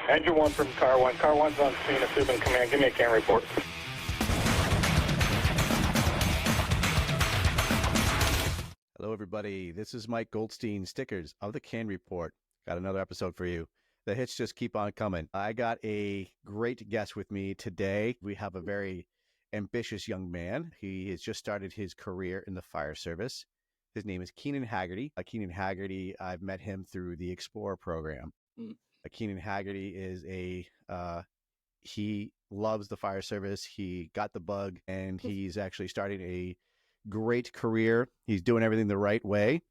Engine 1 from Car 1. Car 1's on scene at Subin Command. Give me a C.A.N report. Hello, everybody. This is Mike Goldstein, stickers of the C.A.N report. Got another episode for you. The hits just keep on coming. I got a great guest with me today. We have a very ambitious young man. He has just started his career in the fire service. His name is Keenan Hagerty. Keenan Hagerty, I've met him through the Explorer program. Keenan Hagerty is he loves the fire service. He got the bug, and he's actually starting a great career. He's doing everything the right way.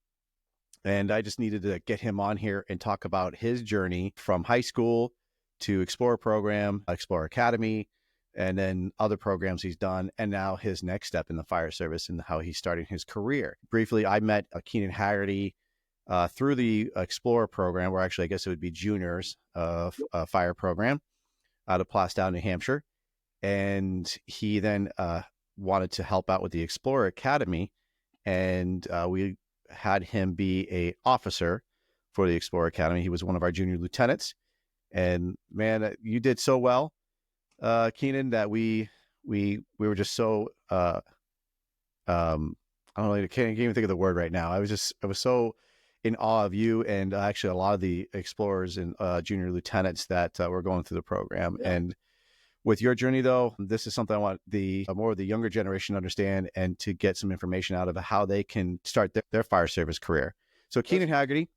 And I just needed to get him on here and talk about his journey from high school to Explorer program, Explorer Academy, and then other programs he's done, and now his next step in the fire service and how he's starting his career. Briefly, I met Keenan Hagerty through the Explorer program, or actually I guess it would be juniors fire program out of Plastow, New Hampshire. And he then wanted to help out with the Explorer Academy, and we had him be a officer for the Explorer Academy. He was one of our junior lieutenants, and man, you did so well, Keenan, that we were just so I don't know, I can't even think of the word right now. I was so in awe of you, and actually a lot of the explorers and junior lieutenants that were going through the program. Yeah. And with your journey, though, this is something I want more of the younger generation to understand and to get some information out of how they can start their fire service career. So, Keenan Hagerty,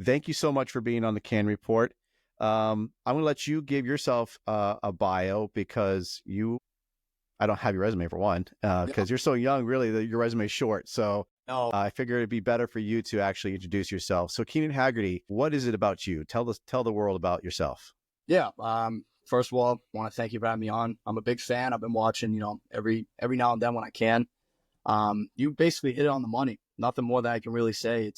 thank you so much for being on the C.A.N report. I'm going to let you give yourself a bio, because I don't have your resume for one, because you're so young. Really, your resume is short. So I figured it'd be better for you to actually introduce yourself. So, Keenan Hagerty, what is it about you? Tell the world about yourself. Yeah. First of all, I want to thank you for having me on. I'm a big fan. I've been watching, every now and then when I can. You basically hit it on the money. Nothing more that I can really say.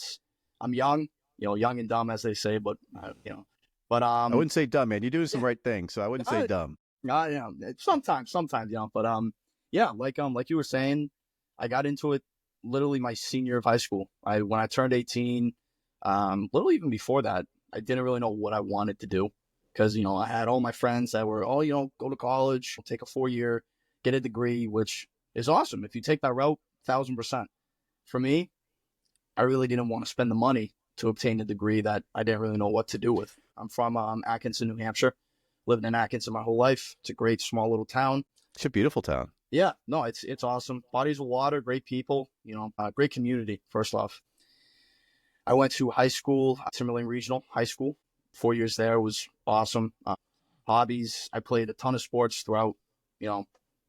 I'm young, young and dumb, as they say, but but I wouldn't say dumb, man. You're doing some right things, so I wouldn't say dumb. Sometimes, but yeah, like you were saying, I got into it literally my senior year of high school. When I turned 18, little even before that, I didn't really know what I wanted to do. Because, I had all my friends that were, go to college, take a 4-year, get a degree, which is awesome. If you take that route, 1,000%. For me, I really didn't want to spend the money to obtain a degree that I didn't really know what to do with. I'm from Atkinson, New Hampshire. Lived in Atkinson my whole life. It's a great small little town. It's a beautiful town. Yeah, no, it's awesome. Bodies of water, great people, great community, first off. I went to high school, Timberlane Regional High School. 4 years there was awesome. Hobbies, I played a ton of sports throughout,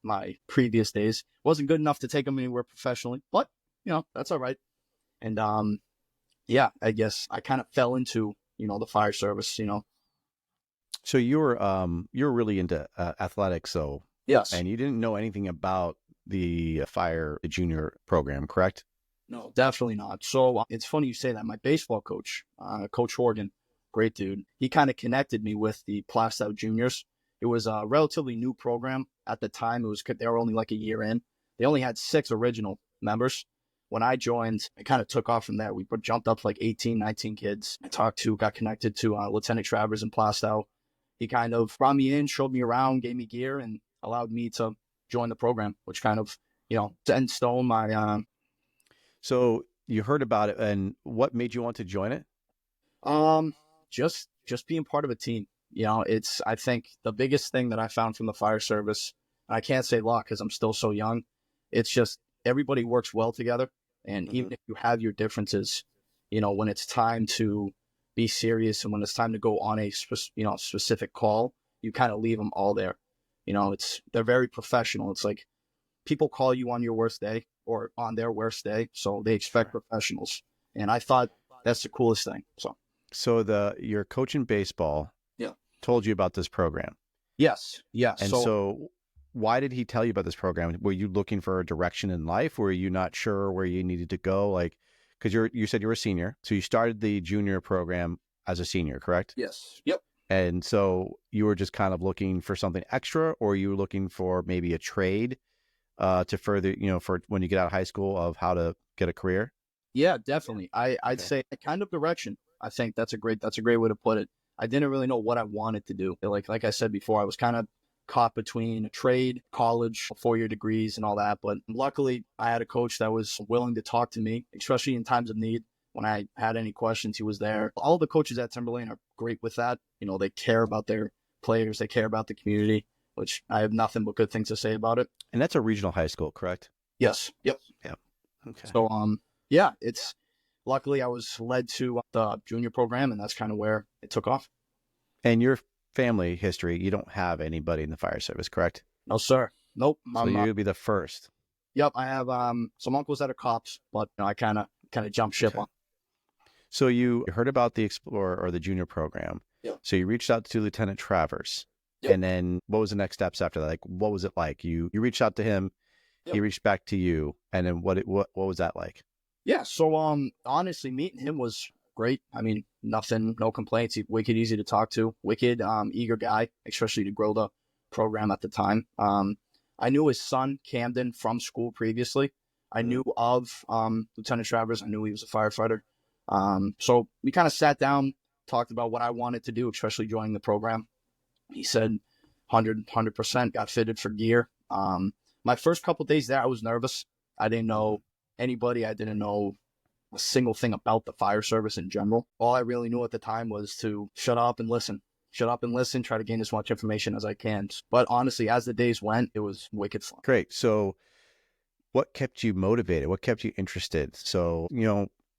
my previous days. Wasn't good enough to take them anywhere professionally, but, that's all right. And, I guess I kind of fell into, the fire service, So you were really into athletics, so. Yes. And you didn't know anything about the junior program, correct? No, definitely not. So it's funny you say that. My baseball coach, Coach Horgan, great dude. He kind of connected me with the Plastow Juniors. It was a relatively new program at the time. They were only like a year in. They only had 6 original members. When I joined, it kind of took off from there. We jumped up to like 18, 19 kids. Got connected to Lieutenant Travers in Plastow. He kind of brought me in, showed me around, gave me gear, and allowed me to join the program, which kind of, set in stone my. So you heard about it, and what made you want to join it? Just being part of a team. I think the biggest thing that I found from the fire service, and I can't say luck because I'm still so young, it's just everybody works well together. And even if you have your differences, when it's time to be serious and when it's time to go on a specific call, you kind of leave them all there. They're very professional. It's like people call you on your worst day or on their worst day, so they expect professionals. And I thought that's the coolest thing. So your coach in baseball told you about this program. Yes. And so why did he tell you about this program? Were you looking for a direction in life? Were you not sure where you needed to go? Because you said you were a senior, so you started the junior program as a senior, correct? Yes. Yep. And so you were just kind of looking for something extra, or you were looking for maybe a trade to further, for when you get out of high school, of how to get a career? Yeah, definitely. I'd say a kind of direction. I think that's a great way to put it. I didn't really know what I wanted to do. Like I said before, I was kind of caught between a trade, college, 4-year degrees and all that. But luckily I had a coach that was willing to talk to me, especially in times of need. When I had any questions, he was there. All the coaches at Timberlane are great with that. You know, they care about their players. They care about the community, which I have nothing but good things to say about it. And that's a regional high school, correct? Yes. Yep. Yeah. Okay. So, yeah, luckily I was led to the junior program, and that's kind of where it took off. And your family history, you don't have anybody in the fire service, correct? No, sir. Nope. So you'll be the first. Yep. I have some uncles that are cops, but I kind of jumped ship on. So you heard about the Explorer or the junior program. Yep. So you reached out to Lieutenant Travers. Yep. And then what was the next steps after that? Like, what was it like? You reached out to him, Yep. He reached back to you, and then what was that like? Yeah. So honestly, meeting him was great. I mean, nothing, no complaints. He's wicked easy to talk to, wicked eager guy, especially to grow the program at the time. I knew his son Camden from school previously. I knew of Lieutenant Travers. I knew he was a firefighter. So we kind of sat down, talked about what I wanted to do, especially joining the program. He said 100%, got fitted for gear. My first couple of days there, I was nervous. I didn't know anybody. I didn't know a single thing about the fire service in general. All I really knew at the time was to shut up and listen, try to gain as much information as I can. But honestly, as the days went, it was wicked fun. Great. So what kept you motivated? What kept you interested? So,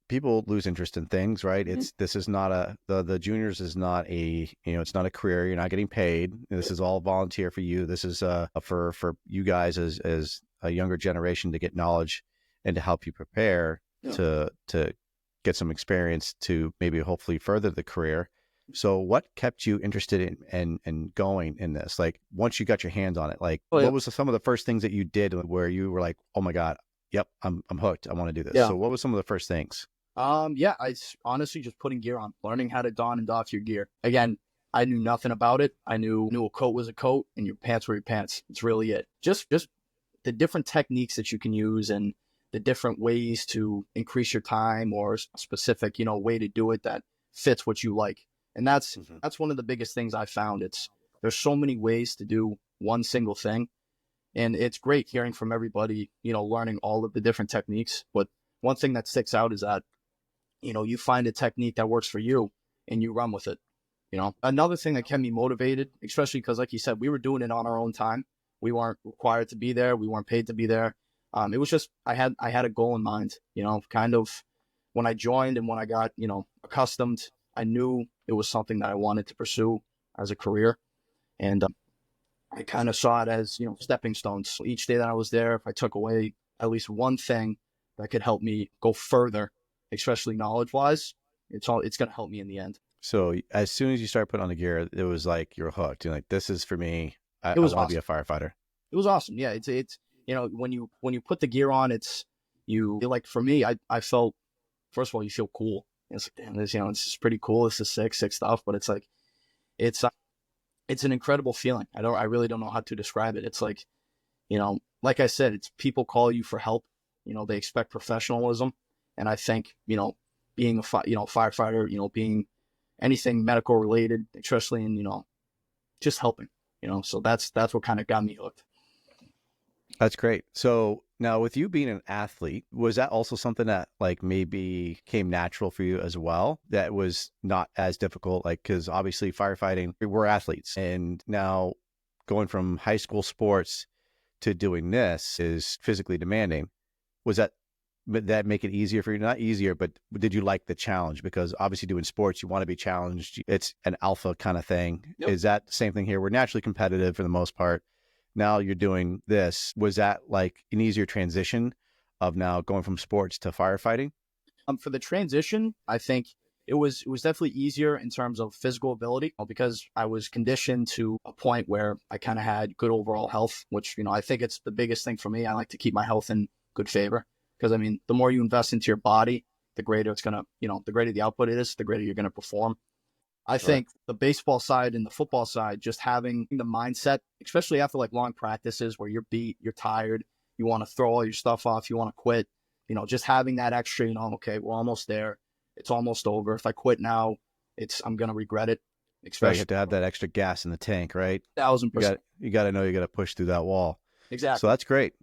people lose interest in things, right? Mm-hmm. This is not the juniors is not it's not a career. You're not getting paid. This is all volunteer for you. This is for you guys as a younger generation to get knowledge and to help you prepare to get some experience to maybe hopefully further the career. So what kept you interested in going in this? Like once you got your hands on it, like what was some of the first things that you did where you were like, oh my God, yep, I'm hooked. I want to do this. Yeah. So what was some of the first things? I honestly just putting gear on, learning how to don and doff your gear. Again, I knew nothing about it. I knew a coat was a coat and your pants were your pants. It's really it. Just the different techniques that you can use and the different ways to increase your time or a specific, way to do it that fits what you like. And that's one of the biggest things I found. There's so many ways to do one single thing. And it's great hearing from everybody, learning all of the different techniques. But one thing that sticks out is that, you find a technique that works for you and you run with it. Another thing that kept me motivated, especially because like you said, we were doing it on our own time. We weren't required to be there. We weren't paid to be there. It was just, I had a goal in mind, kind of when I joined and when I got, accustomed, I knew it was something that I wanted to pursue as a career. And I kind of saw it as, stepping stones. So each day that I was there, if I took away at least one thing that could help me go further, especially knowledge-wise, it's going to help me in the end. So as soon as you start putting on the gear, it was like you're hooked. You're like, this is for me. I want to be a firefighter. It was awesome. Yeah, it's when you put the gear on, like for me, I felt, first of all, you feel cool. It's like, damn, this is pretty cool. This is sick stuff. But it's like, it's an incredible feeling. I really don't know how to describe it. It's like, like I said, it's people call you for help. They expect professionalism. And I think, being a firefighter, being anything medical related, especially in, just helping, so that's what kind of got me hooked. That's great. So now with you being an athlete, was that also something that like maybe came natural for you as well? That was not as difficult, like, because obviously firefighting, we're athletes. And now going from high school sports to doing this is physically demanding. Was that make it easier for you? Not easier, but did you like the challenge? Because obviously doing sports, you want to be challenged. It's an alpha kind of thing. Yep. Is that the same thing here? We're naturally competitive for the most part. Now you're doing this. Was that like an easier transition of now going from sports to firefighting? For the transition, I think it was definitely easier in terms of physical ability because I was conditioned to a point where I kind of had good overall health, which, I think it's the biggest thing for me. I like to keep my health in good favor because, the more you invest into your body, the greater it's going to, the greater the output is, the greater you're going to perform. I think the baseball side and the football side, just having the mindset, especially after like long practices where you're beat, you're tired, you want to throw all your stuff off, you want to quit, just having that extra, okay, we're almost there. It's almost over. If I quit now, I'm going to regret it. Right, you especially have to have that extra gas in the tank, right? 1,000%. You got to know you got to push through that wall. So Exactly. that's great.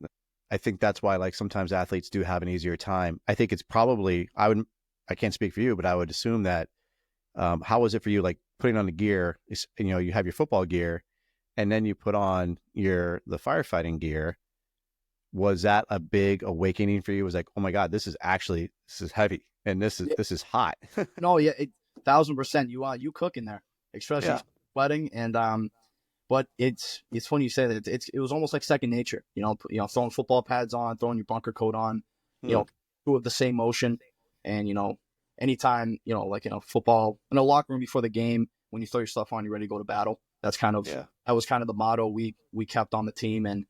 I think that's why like sometimes athletes do have an easier time. I think it's probably I can't speak for you, but I would assume that how was it for you like putting on the gear, you have your football gear and then you put on the firefighting gear. Was that a big awakening for you? It was like, oh my God, this is heavy and this is hot. No, yeah, 1,000%. You cook in there, especially Yeah. sweating, and but it's funny you say that. It was almost like second nature. Throwing football pads on, throwing your bunker coat on, Hmm. two of the same motion, and anytime like football in a locker room before the game, when you throw your stuff on, you're ready to go to battle. That's that was kind of the motto we kept on the team, and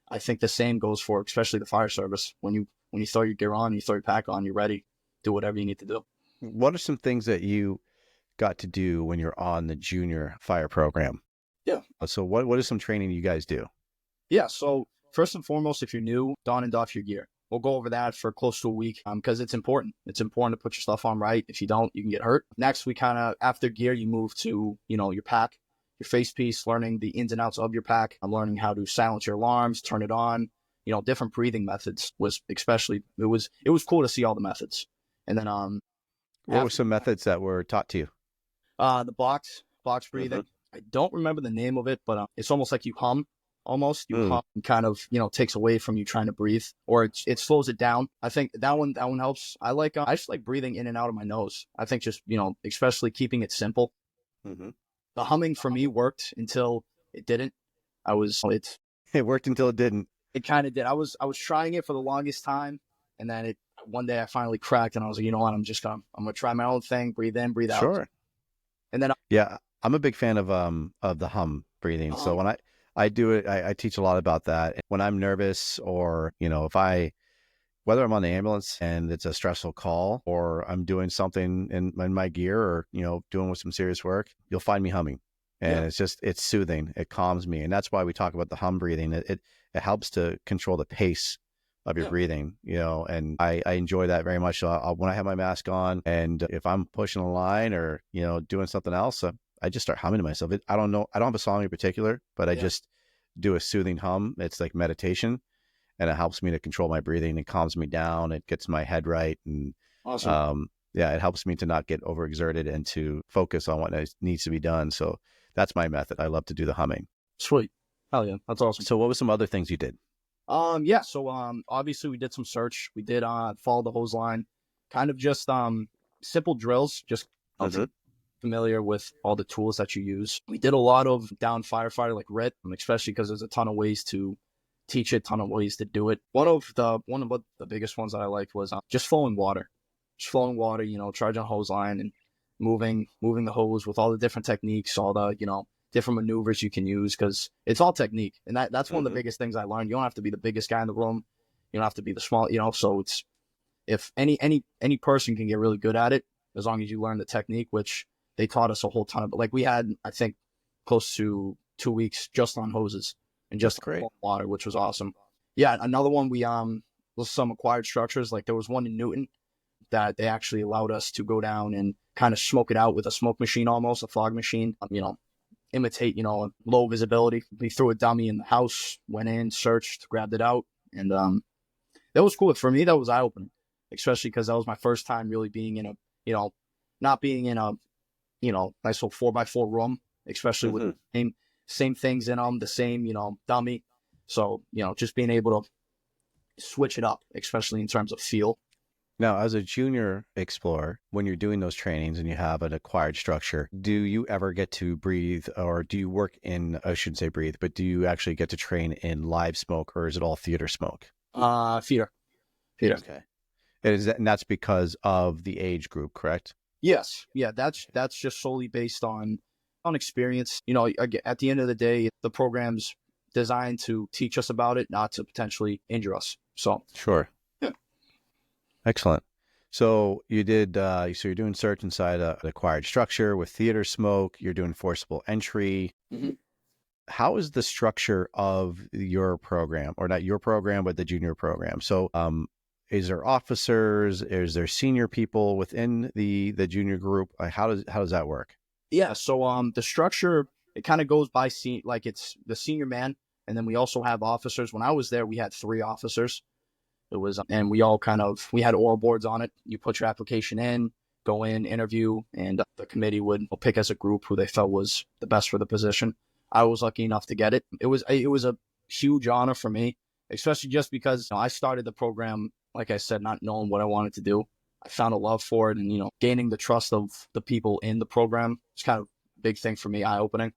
I think the same goes for especially the fire service. When you throw your gear on, you throw your pack on, you're ready. Do whatever you need to do. What are some things that you got to do when you're on the junior fire program? Yeah. So what is some training you guys do? Yeah. So first and foremost, if you're new, don and doff your gear. We'll go over that for close to a week because it's important. It's important to put your stuff on right. If you don't, you can get hurt. Next, we kind of, after gear, you move to, your pack, your face piece, learning the ins and outs of your pack. I'm learning how to silence your alarms, turn it on, different breathing methods was especially, it was cool to see all the methods. And then, What were some methods that were taught to you? the box breathing. Mm-hmm. I don't remember the name of it, but it's almost like you hum. Almost you hum, kind of takes away from you trying to breathe, or it slows it down. I think that one helps. I just like breathing in and out of my nose. I think just especially keeping it simple. Mm-hmm. The humming for me worked until it didn't. It worked until it didn't. It kind of did. I was trying it for the longest time, and then one day I finally cracked, and I was like, you know what, I'm gonna try my own thing. Breathe in, breathe out. Sure. And then Yeah, I'm a big fan of the hum breathing. So when I do it, I teach a lot about that. When I'm nervous or, whether I'm on the ambulance and it's a stressful call or I'm doing something in my gear or, doing with some serious work, you'll find me humming. And it's soothing. It calms me. And that's why we talk about the hum breathing. It helps to control the pace of your breathing, and I enjoy that very much. So when I have my mask on and if I'm pushing a line or, doing something else, I just start humming to myself. I don't know. I don't have a song in particular, but I just do a soothing hum. It's like meditation and it helps me to control my breathing. It calms me down. It gets my head right. And awesome. it helps me to not get overexerted and to focus on what needs to be done. So that's my method. I love to do the humming. Sweet. Hell yeah. That's awesome. So what were some other things you did? So obviously we did some search. We did follow the hose line, kind of just simple drills, just familiar with all the tools that you use. We did a lot of down firefighter like RIT, especially because there's a ton of ways to teach it, ton of ways to do it. One of the biggest ones that I liked was just flowing water, charging a hose line and moving the hose with all the different techniques, all the different maneuvers you can use, because it's all technique. And that's one of the biggest things I learned. You don't have to be the biggest guy in the room. You don't have to be the small, so it's, if any person can get really good at it, as long as you learn the technique, which they taught us a whole ton of, like we had, I think, close to 2 weeks just on hoses and just great water, which was awesome. Yeah. Another one, we, was some acquired structures. Like there was one in Newton that they actually allowed us to go down and kind of smoke it out with a smoke machine, almost a fog machine, imitate, low visibility. We threw a dummy in the house, went in, searched, grabbed it out. And that was cool. For me, that was eye-opening, especially because that was my first time really being in a, not being in a, nice little 4x4 room, especially with the same things in them, the same, dummy. So, just being able to switch it up, especially in terms of feel. Now, as a junior explorer, when you're doing those trainings and you have an acquired structure, do you ever get to breathe, or do you work in, I shouldn't say breathe, but do you actually get to train in live smoke, or is it all theater smoke? Theater. Okay. And that's because of the age group, correct? Yes. Yeah, that's just solely based on experience. At the end of the day, the program's designed to teach us about it, not to potentially injure us. So sure. Yeah. Excellent. So you did, so you're doing search inside an acquired structure with theater smoke. You're doing forcible entry. Mm-hmm. How is the structure of your program, or not your program, but the junior program? So, is there officers? Is there senior people within the junior group? How does that work? Yeah. So the structure, it kind of goes by like it's the senior man, and then we also have officers. When I was there, we had 3 officers. It was, and we all we had oral boards on it. You put your application in, go in, interview, and the committee would pick as a group who they felt was the best for the position. I was lucky enough to get it. It was a huge honor for me, especially just because I started the program, like I said, not knowing what I wanted to do. I found a love for it, and gaining the trust of the people in the program is kind of a big thing for me, eye opening.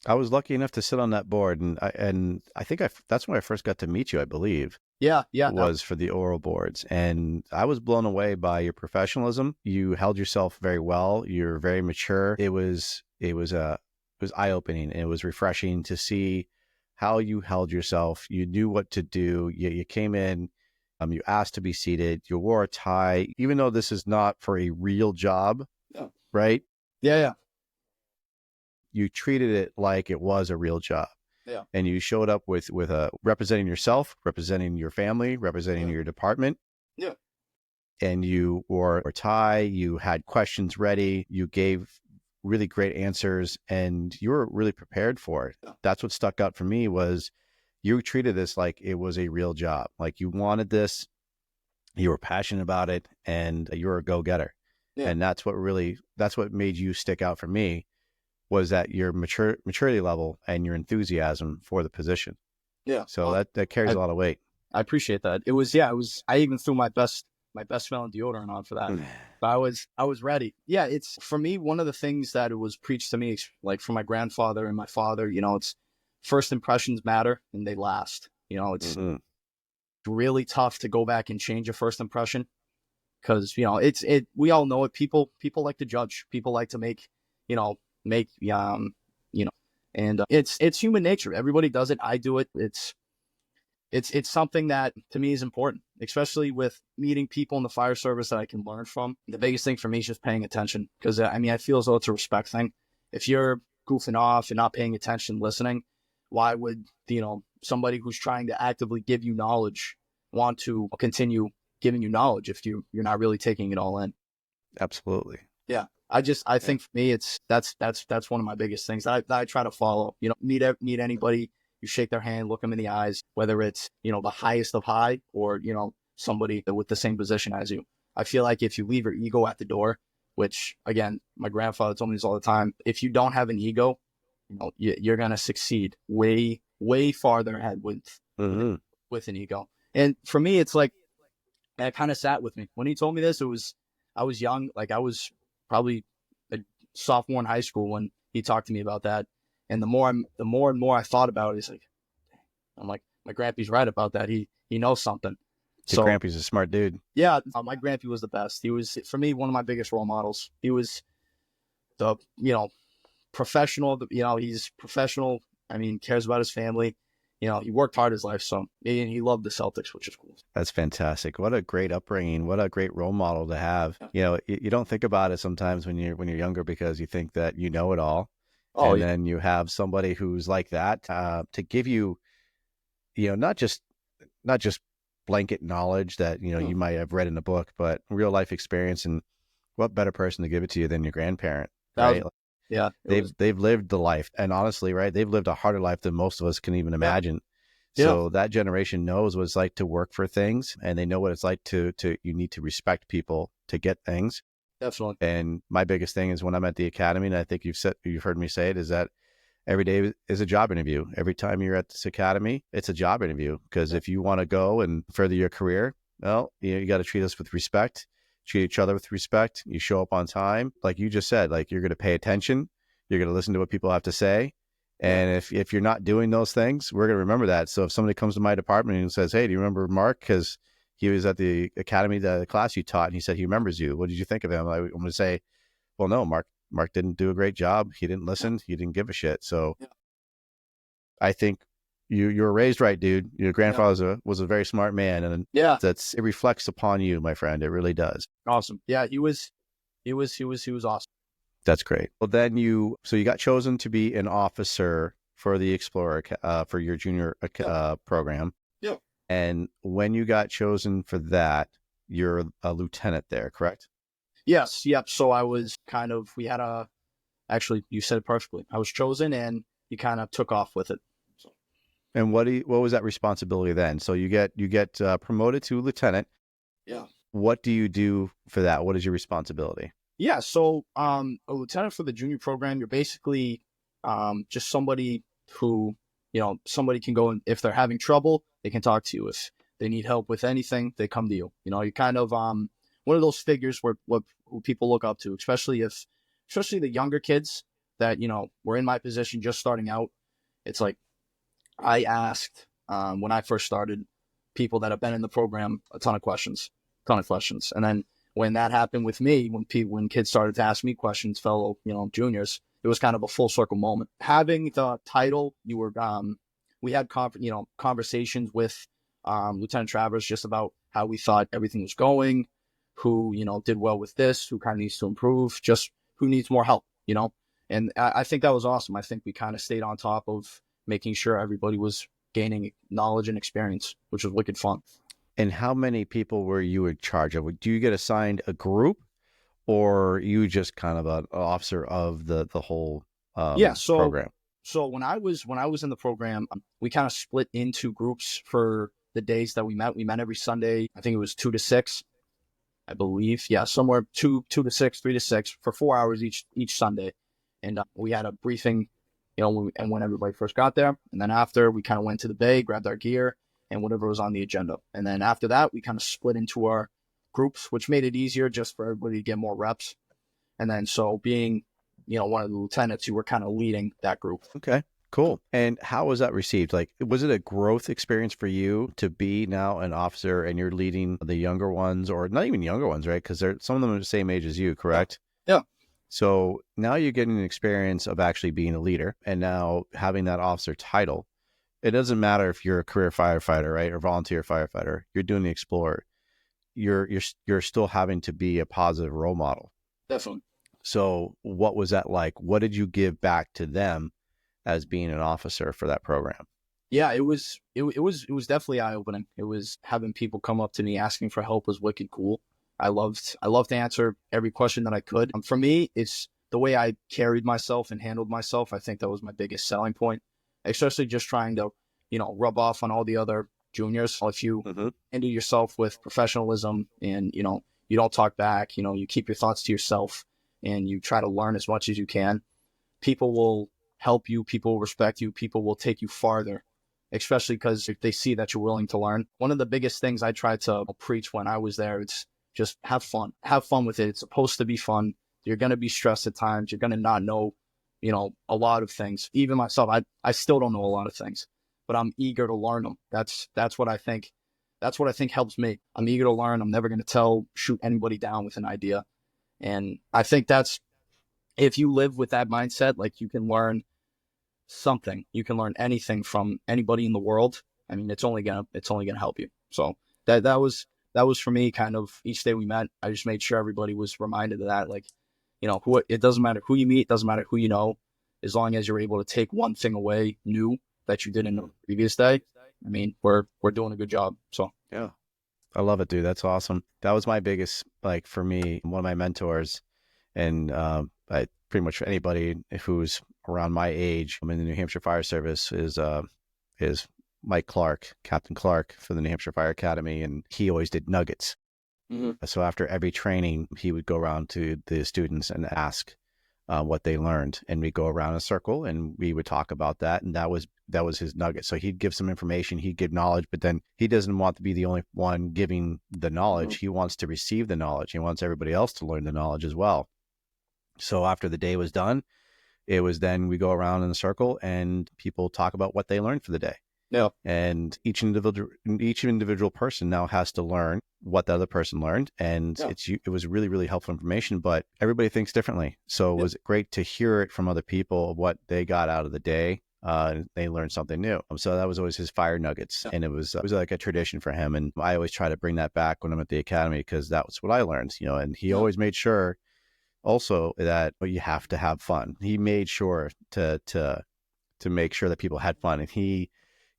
I was lucky enough to sit on that board, and I think that's when I first got to meet you, I believe. Yeah, Was for the oral boards, and I was blown away by your professionalism. You held yourself very well. You're very mature. It was eye-opening, and it was refreshing to see how you held yourself. You knew what to do. You came in, you asked to be seated, you wore a tie, even though this is not for a real job. Yeah. Right? Yeah. You treated it like it was a real job. Yeah. And you showed up with representing yourself, representing your family, representing your department. Yeah. And you wore a tie, you had questions ready, you gave really great answers, and you were really prepared for it. Yeah. That's what stuck out for me was you treated this like it was a real job. Like you wanted this, you were passionate about it, and you were a go-getter. Yeah. And that's what made you stick out for me, was that your maturity level and your enthusiasm for the position. Yeah. So that carries a lot of weight. I appreciate that. I even threw my best smelling deodorant on for that. But I was ready. Yeah, it's for me, one of the things that it was preached to me, like from my grandfather and my father, it's first impressions matter and they last. It's really tough to go back and change a first impression because, we all know it. People like to judge. People like to make, and it's human nature. Everybody does it. I do it. It's something that to me is important, especially with meeting people in the fire service that I can learn from. The biggest thing for me is just paying attention because I feel as though it's a respect thing. If you're goofing off and not paying attention, listening, why would somebody who's trying to actively give you knowledge want to continue giving you knowledge if you're not really taking it all in? Absolutely. Yeah. I think for me, that's one of my biggest things that I try to follow. Meet anybody, you shake their hand, look them in the eyes, whether it's, the highest of high or, somebody with the same position as you. I feel like if you leave your ego at the door, which again, my grandfather told me this all the time, if you don't have an ego, you're going to succeed way, way farther ahead with an ego. And for me, it's like, that kind of sat with me when he told me this. I was young. Like I was probably a sophomore in high school when he talked to me about that. And the more and more I thought about it, I'm like, my grandpa's right about that. He knows something. Your grandpa's a smart dude. Yeah, my grandpa was the best. He was, for me, one of my biggest role models. He was the, professional. He's professional. Cares about his family. He worked hard his life, so he loved the Celtics, which is cool. That's fantastic. What a great upbringing. What a great role model to have. You don't think about it sometimes when you're younger because you think that you know it all. Oh, and then you have somebody who's like that to give you, not just blanket knowledge that you might have read in a book, but real life experience. And what better person to give it to you than your grandparent, right? Yeah, they've lived the life, and honestly, right, they've lived a harder life than most of us can even imagine. Yeah. So that generation knows what it's like to work for things, and they know what it's like to you need to respect people to get things. Definitely. And my biggest thing is when I'm at the academy, and I think you've heard me say it, is that every day is a job interview. Every time you're at this academy, it's a job interview, because if you want to go and further your career, well, you got to treat us with respect. Treat each other with respect. You show up on time. Like you just said, like you're going to pay attention. You're going to listen to what people have to say. And if you're not doing those things, we're going to remember that. So if somebody comes to my department and says, hey, do you remember Mark? Because he was at the academy, the class you taught, and he said he remembers you. What did you think of him? I'm going to say, well, no, Mark didn't do a great job. He didn't listen. He didn't give a shit. So I think you were raised right, dude. Your grandfather was a very smart man, and it reflects upon you, my friend. It really does. Awesome. Yeah, he was awesome. That's great. Well, then you got chosen to be an officer for the Explorer for your junior program. Yeah. And when you got chosen for that, you're a lieutenant there, correct? Yes. Yep. So I was we had actually, you said it perfectly. I was chosen, and you kind of took off with it. So. And what was that responsibility then? So you get promoted to lieutenant. Yeah. What do you do for that? What is your responsibility? Yeah. So a lieutenant for the junior program, you're basically just somebody who, somebody can go, and if they're having trouble, they can talk to you. If they need help with anything, they come to you. You're kind of one of those figures who people look up to, especially the younger kids that, were in my position just starting out. It's like I asked when I first started people that have been in the program a ton of questions. And then when that happened with me, when kids started to ask me questions, fellow, juniors, it was kind of a full circle moment. Having the title, we had conversations with Lieutenant Travers just about how we thought everything was going, who, did well with this, who kind of needs to improve, just who needs more help, and I think that was awesome. I think we kind of stayed on top of making sure everybody was gaining knowledge and experience, which was wicked fun. And how many people were you in charge of? Do you get assigned a group, or you just kind of an officer of the whole program? So when I was in the program, we kind of split into groups for the days that we met. We met every Sunday. I think it was 2 to 6, I believe. Yeah, somewhere 2 to 6, 3 to 6 for 4 hours each Sunday, and we had a briefing, when everybody first got there, and then after we kind of went to the bay, grabbed our gear and whatever was on the agenda, and then after that we kind of split into our groups, which made it easier just for everybody to get more reps. And then so being, one of the lieutenants, you were kind of leading that group. Okay, cool. And how was that received? Like, was it a growth experience for you to be now an officer and you're leading the younger ones, or not even younger ones, right? Because some of them are the same age as you, correct? Yeah. So now you're getting an experience of actually being a leader, and now having that officer title. It doesn't matter if you're a career firefighter, right, or volunteer firefighter. You're doing the Explorer. You're still having to be a positive role model. Definitely. So what was that like? What did you give back to them as being an officer for that program? Yeah, it was definitely eye-opening. It was having people come up to me asking for help was wicked cool. I loved to answer every question that I could. For me, it's the way I carried myself and handled myself. I think that was my biggest selling point, especially just trying to, rub off on all the other juniors. If you handle yourself with professionalism and, you don't talk back, you keep your thoughts to yourself and you try to learn as much as you can, people will help you, people will respect you, people will take you farther, especially because if they see that you're willing to learn. One of the biggest things I tried to preach when I was there, it's just have fun with it. It's supposed to be fun. You're going to be stressed at times. You're going to not know, a lot of things. Even myself, I still don't know a lot of things, but I'm eager to learn them. That's what I think. That's what I think helps me. I'm eager to learn. I'm never going to shoot anybody down with an idea. And I think if you live with that mindset, like you can learn something, you can learn anything from anybody in the world. I mean, it's only gonna help you. So that was for me. Kind of each day we met, I just made sure everybody was reminded of that. Like, it doesn't matter who you meet, doesn't matter who you know, as long as you're able to take one thing away new that you did in the previous day. I mean, we're doing a good job. So yeah, I love it, dude. That's awesome. That was my biggest, like, for me, one of my mentors, and I pretty much anybody who's around my age in the New Hampshire Fire Service is Mike Clark, Captain Clark for the New Hampshire Fire Academy, and he always did nuggets. So after every training, he would go around to the students and ask what they learned, and we'd go around in a circle and we would talk about that, and that was his nugget. So he'd give some information, he'd give knowledge, but then he doesn't want to be the only one giving the knowledge. He wants to receive the knowledge. He wants everybody else to learn the knowledge as well. So after the day was done, it was then we go around in a circle and people talk about what they learned for the day. Yeah. And each individual person now has to learn what the other person learned. And it was really, really helpful information, but everybody thinks differently. So it was great to hear it from other people, what they got out of the day. They learned something new. So that was always his fire nuggets. And it was like a tradition for him. And I always try to bring that back when I'm at the academy, because that was what I learned, and he always made sure also that you have to have fun. He made sure to make sure that people had fun. And he,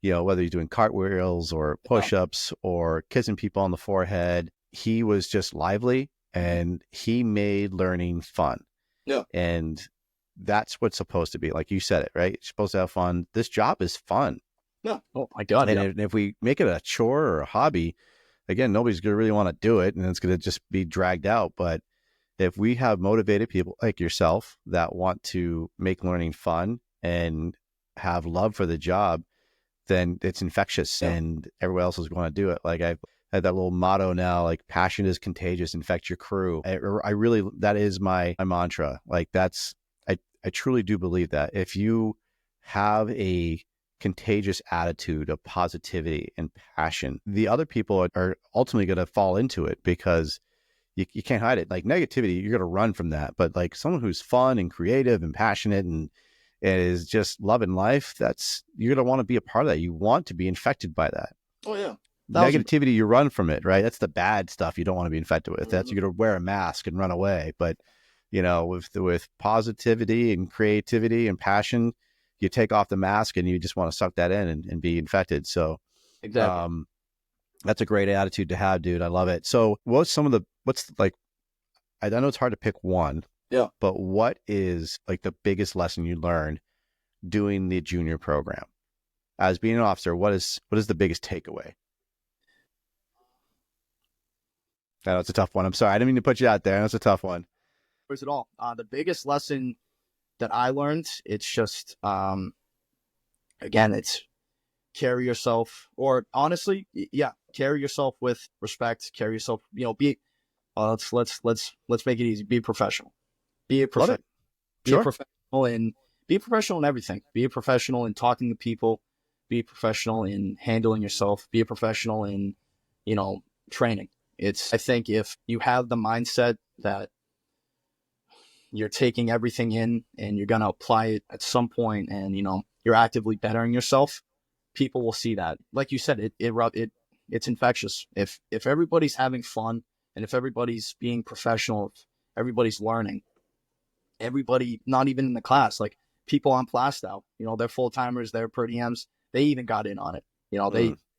whether he's doing cartwheels or push-ups or kissing people on the forehead, he was just lively and he made learning fun. Yeah. And that's what's supposed to be. Like you said it, right? You're supposed to have fun. This job is fun. Yeah. Oh my God. And Yeah. if we make it a chore or a hobby, again, nobody's going to really want to do it, and it's going to just be dragged out. But if we have motivated people like yourself that want to make learning fun and have love for the job, then it's infectious, and everyone else is going to do it. Like I've had that little motto now, like passion is contagious, infect your crew. I really, that is my mantra. Like I truly do believe that if you have a contagious attitude of positivity and passion, the other people are ultimately going to fall into it, because you can't hide it. Like negativity, you're going to run from that. But like someone who's fun and creative and passionate and is just loving life, you're going to want to be a part of that. You want to be infected by that. Oh yeah. Negativity, you run from it, right? That's the bad stuff you don't want to be infected with. That's, you're going to wear a mask and run away. But with positivity and creativity and passion, you take off the mask and you just want to suck that in and be infected. So Exactly. that's a great attitude to have, dude. I love it. So I know it's hard to pick one. Yeah. But what is like the biggest lesson you learned doing the junior program? As being an officer, what is the biggest takeaway? I know it's a tough one. I'm sorry. I didn't mean to put you out there. I know it's a tough one. At all. The biggest lesson that I learned, it's just, again, it's carry yourself, or honestly, carry yourself with respect. Carry yourself, let's make it easy. Be professional. Be a professional. Sure. Be a professional and be a professional in everything. Be a professional in talking to people. Be a professional in handling yourself. Be a professional in, training. I think if you have the mindset that you're taking everything in and you're going to apply it at some point, and, you're actively bettering yourself, people will see that. Like you said, it's infectious. If everybody's having fun, and if everybody's being professional, if everybody's learning, everybody, not even in the class, like people on Plastow, they're full timers, they're per diems, they even got in on it.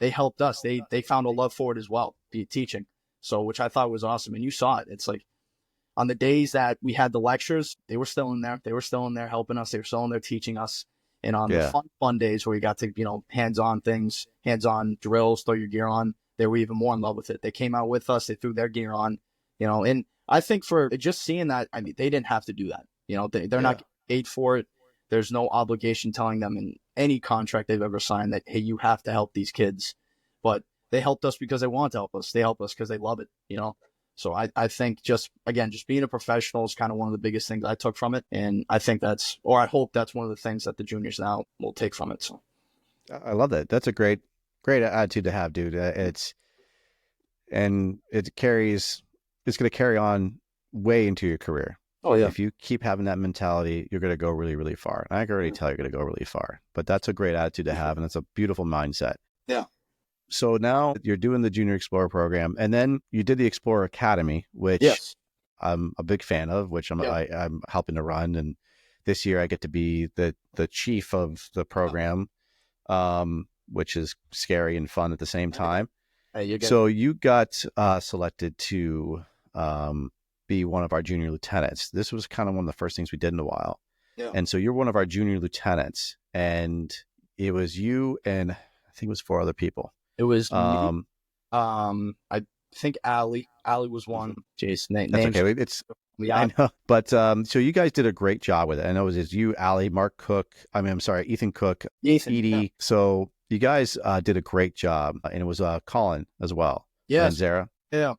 They helped us. They found a love for it as well, be teaching. So, which I thought was awesome. And you saw it. It's like on the days that we had the lectures, they were still in there. They were still in there helping us. They were still in there teaching us. And on the fun days where we got to, hands-on things, hands-on drills, throw your gear on, they were even more in love with it. They came out with us. They threw their gear on, and I think for just seeing that, I mean, they didn't have to do that. They're not getting paid for it. There's no obligation telling them in any contract they've ever signed that, hey, you have to help these kids. But they helped us because they want to help us. They help us because they love it, So I think just being a professional is kind of one of the biggest things I took from it. And I think I hope that's one of the things that the juniors now will take from it. So I love that. That's a great attitude to have, dude. It's going to carry on way into your career. Oh yeah. If you keep having that mentality, you're going to go really, really far. And I can already tell you're going to go really far, but that's a great attitude to have. And it's a beautiful mindset. Yeah. So now you're doing the Junior Explorer program, and then you did the Explorer Academy, which I'm a big fan of, which I'm helping to run. And this year I get to be the chief of the program, which is scary and fun at the same time. So you got selected to be one of our junior lieutenants. This was kind of one of the first things we did in a while. Yeah. And so you're one of our junior lieutenants, and it was you and I think it was 4 other people. It was me. I think Allie was one. Jason, that's okay. I know, but so you guys did a great job with it. I know it was you, Allie, Mark Cook. Ethan Cook, Edie. Yeah. So you guys did a great job, and it was Colin as well. Yes. And Zara. Yeah.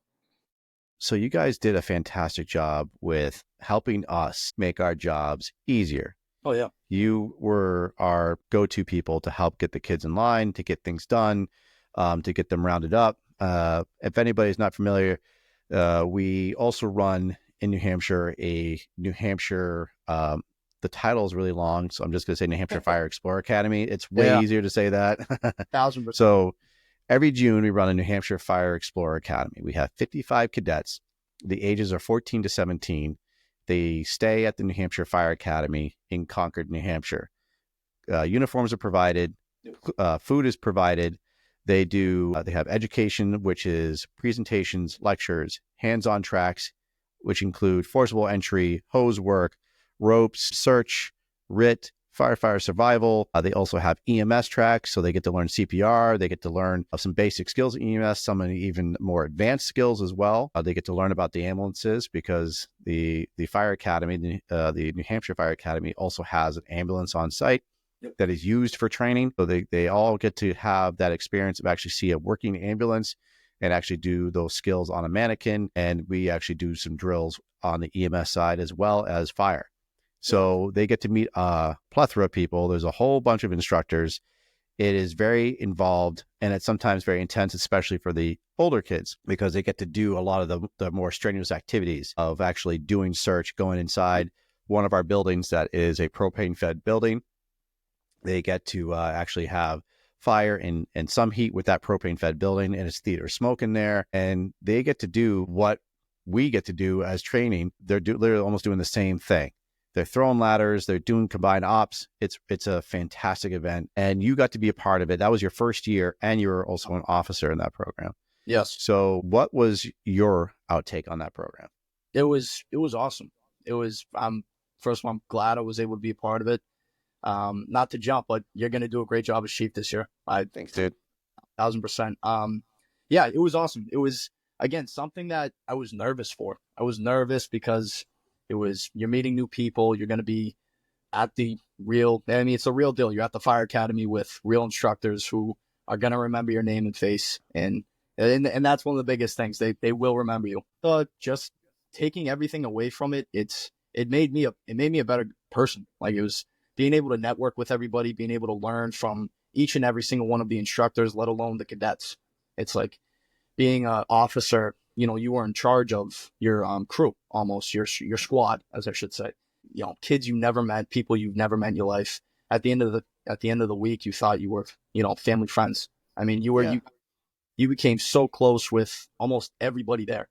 So you guys did a fantastic job with helping us make our jobs easier. Oh yeah. You were our go-to people to help get the kids in line, to get things done, to get them rounded up. If anybody's not familiar, we also run in New Hampshire the title is really long, so I'm just going to say New Hampshire Fire Explorer Academy. It's way easier to say that. 1,000%. So every June we run a New Hampshire Fire Explorer Academy. We have 55 cadets. The ages are 14 to 17. They stay at the New Hampshire Fire Academy in Concord, New Hampshire. Uniforms are provided. Food is provided. They have education, which is presentations, lectures, hands-on tracks, which include forcible entry, hose work, ropes, search, RIT, firefighter survival. They also have EMS tracks, so they get to learn CPR. They get to learn some basic skills in EMS, some even more advanced skills as well. They get to learn about the ambulances because the fire academy, the New Hampshire Fire Academy, also has an ambulance on site that is used for training. So they all get to have that experience of actually see a working ambulance and actually do those skills on a mannequin. And we actually do some drills on the EMS side as well as fire. So they get to meet a plethora of people. There's a whole bunch of instructors. It is very involved, and it's sometimes very intense, especially for the older kids, because they get to do a lot of the more strenuous activities of actually doing search, going inside one of our buildings that is a propane-fed building. They get to actually have fire and some heat with that propane-fed building, and it's theater smoke in there. And they get to do what we get to do as training. They're literally almost doing the same thing. They're throwing ladders. They're doing combined ops. It's a fantastic event, and you got to be a part of it. That was your first year, and you were also an officer in that program. Yes. So, what was your outtake on that program? It was awesome. It was. First of all, I'm glad I was able to be a part of it. Not to jump, but you're going to do a great job as chief this year. Thanks, dude. 1,000%. Yeah, it was awesome. It was, again, something that I was nervous for. I was nervous because you're meeting new people. You're going to be at it's a real deal. You're at the fire academy with real instructors who are going to remember your name and face. And that's one of the biggest things. They will remember you. Just taking everything away from it, it made me a better person. Like, it was being able to network with everybody, being able to learn from each and every single one of the instructors, let alone the cadets. It's like being an officer, you were in charge of your crew, almost your squad, as I should say. Kids you never met, people you've never met in your life. At the end of the week, you thought you were, family friends. I mean, you became so close with almost everybody there,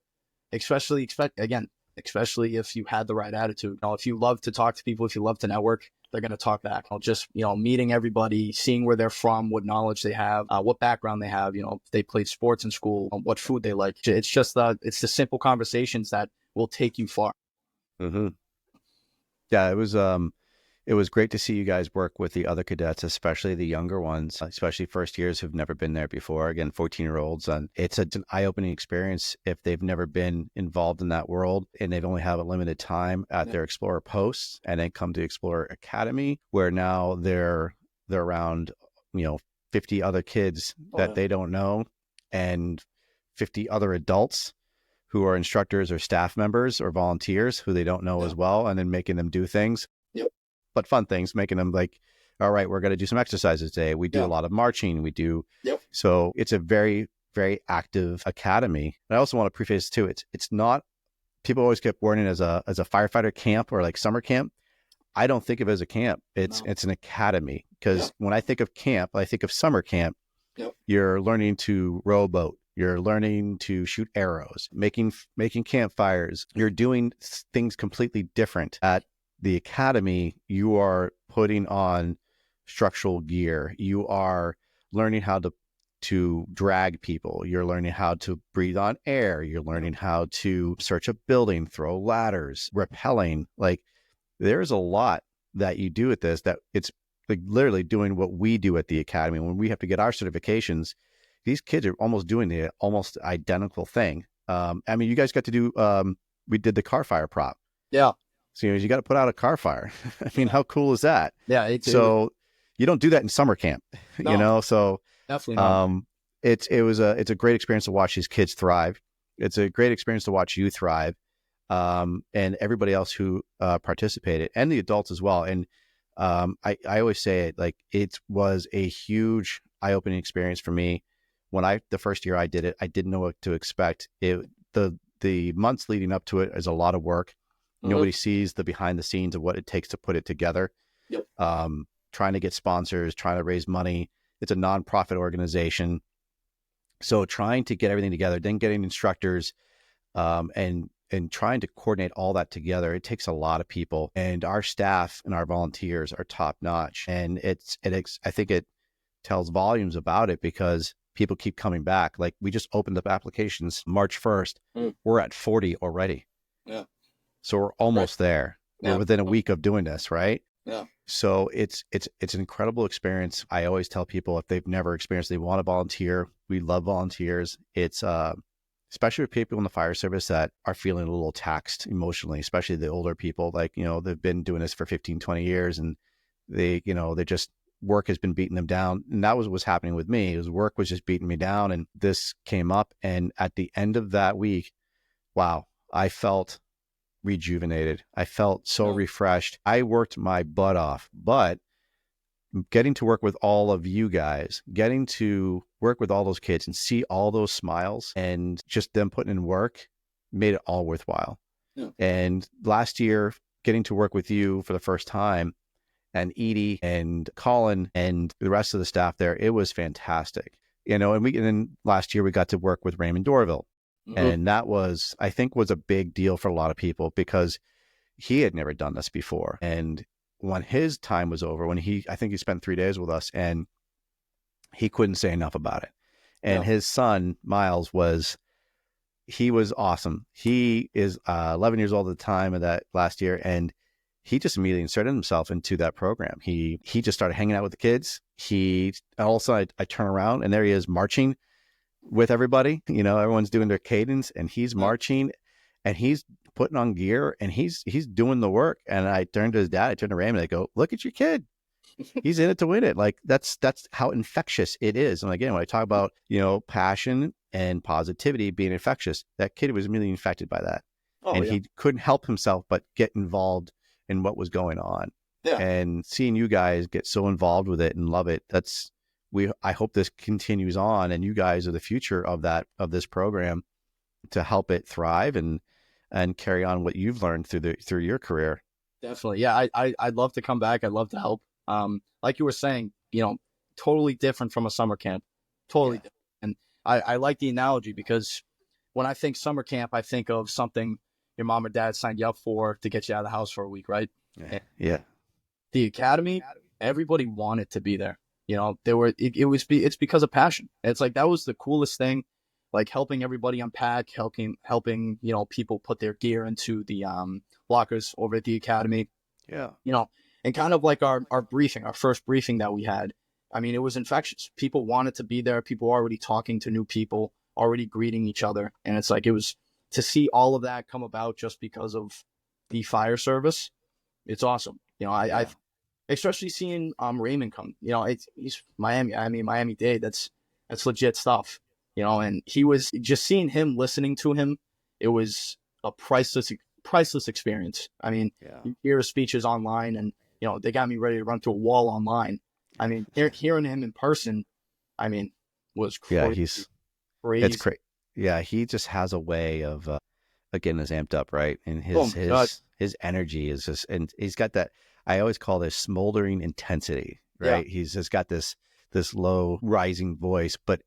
especially if you had the right attitude. If you love to talk to people, if you love to network, they're going to talk back. Just, meeting everybody, seeing where they're from, what knowledge they have, what background they have, if they played sports in school, what food they like. It's just it's the simple conversations that will take you far. Mm-hmm. Yeah, it was great to see you guys work with the other cadets, especially the younger ones, especially first years who've never been there before. Again, 14-year-olds. And it's an eye-opening experience if they've never been involved in that world and they've only have a limited time at their Explorer posts, and then come to Explorer Academy, where now they're around, 50 other kids that they don't know, and 50 other adults who are instructors or staff members or volunteers who they don't know as well, and then making them do things. But fun things, making them like, all right, we're going to do some exercises today. We do a lot of marching. So it's a very, very active academy. And I also want to preface too, it's not, people always kept wording as a firefighter camp or like summer camp. I don't think of it as a camp. It's an academy, because when I think of camp, I think of summer camp. You're learning to row a boat. You're learning to shoot arrows, making campfires. You're doing things completely different. At the academy, you are putting on structural gear. You are learning how to drag people. You're learning how to breathe on air. You're learning how to search a building, throw ladders, rappelling. Like, there's a lot that you do at this, that it's like literally doing what we do at the academy. When we have to get our certifications, these kids are almost doing the almost identical thing. I mean, you guys got to do, we did the car fire prop. Yeah. So you got to put out a car fire. I mean, how cool is that? Yeah. You don't do that in summer camp, so definitely not. It's a great experience to watch these kids thrive. It's a great experience to watch you thrive, and everybody else who participated, and the adults as well. And I always say it, like, it was a huge eye-opening experience for me. The first year I did it, I didn't know what to expect. The months leading up to it is a lot of work. Nobody sees the behind the scenes of what it takes to put it together. Trying to get sponsors, trying to raise money. It's a nonprofit organization. So trying to get everything together, then getting instructors, and trying to coordinate all that together, it takes a lot of people. And our staff and our volunteers are top notch. And I think it tells volumes about it, because people keep coming back. Like, we just opened up applications March 1st. We're at 40 already. Yeah. So we're almost there. We're within a week of doing this, right? Yeah. So it's an incredible experience. I always tell people if they've never experienced, they want to volunteer. We love volunteers. It's especially with people in the fire service that are feeling a little taxed emotionally, especially the older people, like, they've been doing this for 15, 20 years and they just work has been beating them down. And that was what's happening with me. Work was just beating me down. And this came up. And at the end of that week, wow, I felt rejuvenated. I felt so refreshed. I worked my butt off, but getting to work with all of you guys, getting to work with all those kids and see all those smiles and just them putting in work made it all worthwhile. Yeah. And last year, getting to work with you for the first time and Edie and Colin and the rest of the staff there, it was fantastic. And then last year we got to work with Raymond Dorville. Mm-hmm. And that was, I think, was a big deal for a lot of people because he had never done this before. And when his time was over, I think he spent 3 days with us and he couldn't say enough about it. And his son, Miles, was awesome. He is 11 years old at the time of that last year. And he just immediately inserted himself into that program. He just started hanging out with the kids. All of a sudden I turn around and there he is marching with everybody. Everyone's doing their cadence and he's marching and he's putting on gear and he's doing the work. And I turned to his dad, I turned to Raymond, I go, look at your kid. He's in it to win it. Like that's how infectious it is. And again, when I talk about, passion and positivity being infectious, that kid was immediately infected by that. He couldn't help himself but get involved in what was going on. Yeah. And seeing you guys get so involved with it and love it, I hope this continues on and you guys are the future of this program to help it thrive and carry on what you've learned through your career. Definitely. Yeah. I'd love to come back. I'd love to help. Like you were saying, totally different from a summer camp, totally different. And I like the analogy because when I think summer camp, I think of something your mom or dad signed you up for to get you out of the house for a week, right? Yeah. The academy, everybody wanted to be there. It's because of passion. It's like, that was the coolest thing, like helping everybody unpack, helping, people put their gear into the lockers over at the academy. Yeah. And kind of like our briefing, our first briefing that we had. I mean, it was infectious. People wanted to be there. People were already talking to new people, already greeting each other. And it's like, it was to see all of that come about just because of the fire service. It's awesome. I especially seeing Raymond come, he's Miami. I mean, Miami-Dade, that's legit stuff, and he was just seeing him, listening to him. It was a priceless experience. I mean, you hear his speeches online and, they got me ready to run through a wall online. I mean, hearing him in person, I mean, was crazy. Yeah, it's crazy. Yeah, he just has a way of getting us amped up, right? And his energy is just, and he's got that, I always call this smoldering intensity, right? Yeah. He's just got this low rising voice, but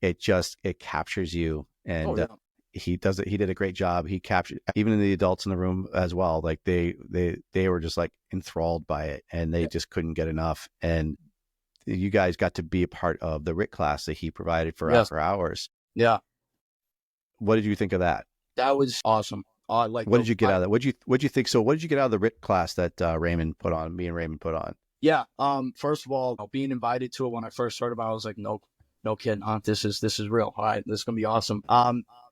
it captures you. And he does it. He did a great job. He captured even the adults in the room as well. Like they were just like enthralled by it and they just couldn't get enough. And you guys got to be a part of the RIT class that he provided for after hours. Yeah. What did you think of that? That was awesome. What did you get out of that? What'd you think? So what did you get out of the RIT class that Raymond put on? Me and Raymond put on. Yeah. First of all, being invited to it when I first heard about it, I was like, no kidding, huh? This is real. All right, this is gonna be awesome.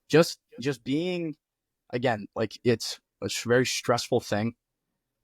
Just being, again, like it's a very stressful thing,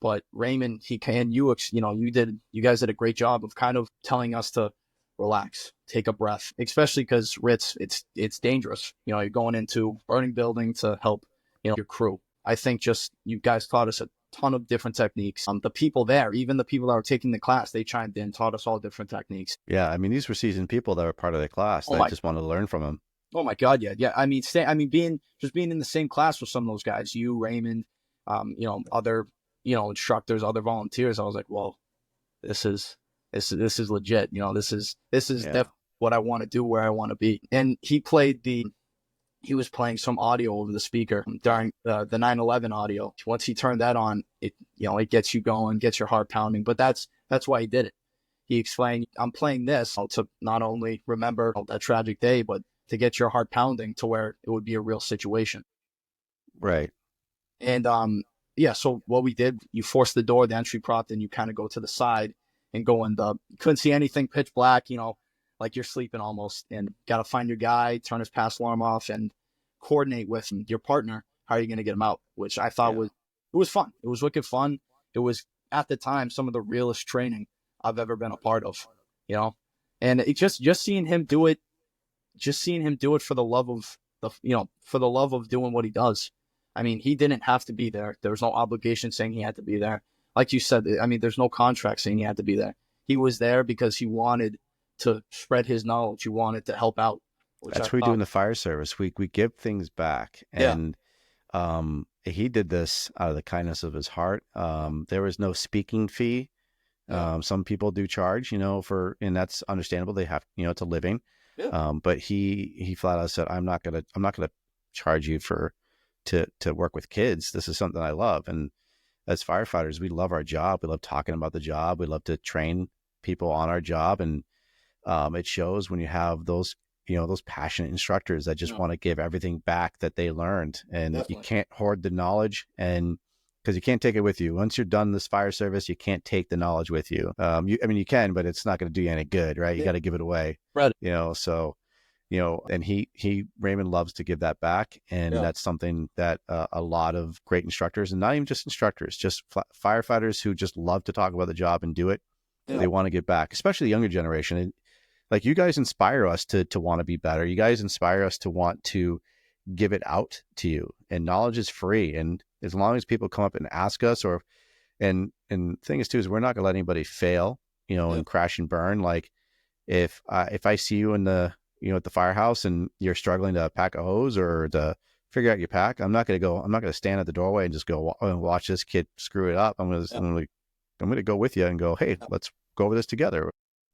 but Raymond, you guys did a great job of kind of telling us to relax, take a breath, especially because RITs, it's dangerous. You're going into burning building to help, your crew. I think just you guys taught us a ton of different techniques. The people there, even the people that were taking the class, they chimed in, taught us all different techniques. Yeah, I mean, these were seasoned people that were part of the class that just wanted to learn from them. Oh my God, yeah. I mean, being in the same class with some of those guys, you, Raymond, other, instructors, other volunteers. I was like, well, this is legit. This is what I want to do, where I want to be. And he was playing some audio over the speaker during the 9/11 audio. Once he turned that on, it gets you going, gets your heart pounding. But that's why he did it. He explained, I'm playing this to not only remember that tragic day, but to get your heart pounding to where it would be a real situation. Right. And yeah, so what we did, you force the door, the entry prop, then you kind of go to the side and go in you couldn't see anything, pitch black, like you're sleeping almost, and got to find your guy, turn his pass alarm off, and coordinate with your partner. How are you going to get him out? Which I thought it was fun. It was wicked fun. It was at the time some of the realest training I've ever been a part of, and it just seeing him do it, for the love of for the love of doing what he does. I mean, he didn't have to be there. There was no obligation saying he had to be there. Like you said, I mean, there's no contract saying he had to be there. He was there because he wanted to spread his knowledge. He wanted to help out. That's what we do in the fire service. We give things back. And he did this out of the kindness of his heart. There was no speaking fee. Some people do charge, and that's understandable. They have, it's a living. Yeah. But he flat out said, I'm not gonna charge you to work with kids. This is something I love. And as firefighters, we love our job. We love talking about the job. We love to train people on our job. And it shows when you have those passionate instructors that just want to give everything back that they learned. And Definitely. You can't hoard the knowledge, and because you can't take it with you. Once you're done this fire service, you can't take the knowledge with you. You can, but it's not going to do you any good, right? You got to give it away. Right. And Raymond loves to give that back. And that's something that a lot of great instructors, and not even just instructors, just firefighters who just love to talk about the job and do it. Yeah. They want to give back, especially the younger generation. And like, you guys inspire us to want to be better. You guys inspire us to want to give it out to you, and knowledge is free. And as long as people come up and ask us, and the thing is too, is we're not going to let anybody fail, and crash and burn. Like if I see you in the, at the firehouse and you're struggling to pack a hose or to figure out your pack, I'm not going to stand at the doorway and just go and watch this kid screw it up. I'm going to go with you and go, hey, let's go over this together.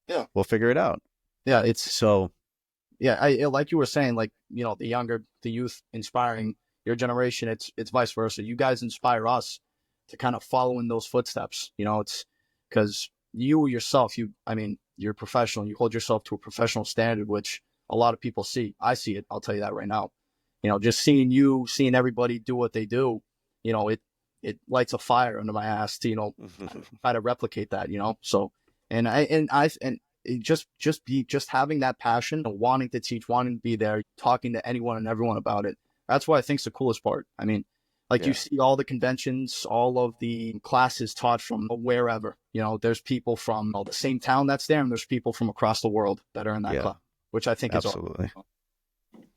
Yeah. We'll figure it out. Yeah. I like you were saying, like, the youth inspiring your generation, it's vice versa. You guys inspire us to kind of follow in those footsteps. It's because you yourself, you're professional. You hold yourself to a professional standard, which a lot of people see. I see it. I'll tell you that right now. Just seeing everybody do what they do, it lights a fire under my ass to, try to replicate that, So, just having that passion, wanting to teach, wanting to be there, talking to anyone and everyone about it. That's what I think is the coolest part. I mean, you see all the conventions, all of the classes taught from wherever, there's people from the same town that's there, and there's people from across the world that are in that class, which I think absolutely. Is awesome.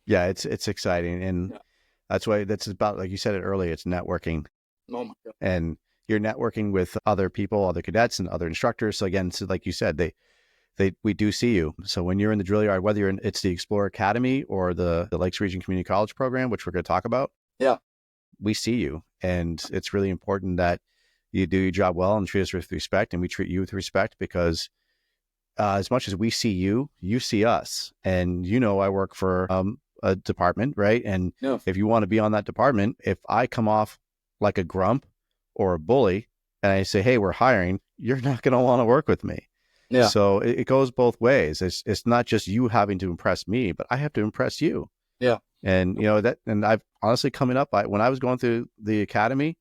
Yeah, it's exciting. And that's why that's about, like you said it earlier, it's networking. Oh my God. And you're networking with other people, other cadets and other instructors. So again, like you said, we do see you. So when you're in the drill yard, whether it's the Explorer Academy or the Lakes Region Community College program, which we're going to talk about, we see you. And it's really important that you do your job well and treat us with respect, and we treat you with respect, because as much as we see you, you see us. And I work for a department, right? And if you want to be on that department, if I come off like a grump or a bully and I say, hey, we're hiring, you're not going to want to work with me. Yeah. So it goes both ways. It's not just you having to impress me, but I have to impress you. Yeah. And and I've honestly coming up, when I was going through the academy,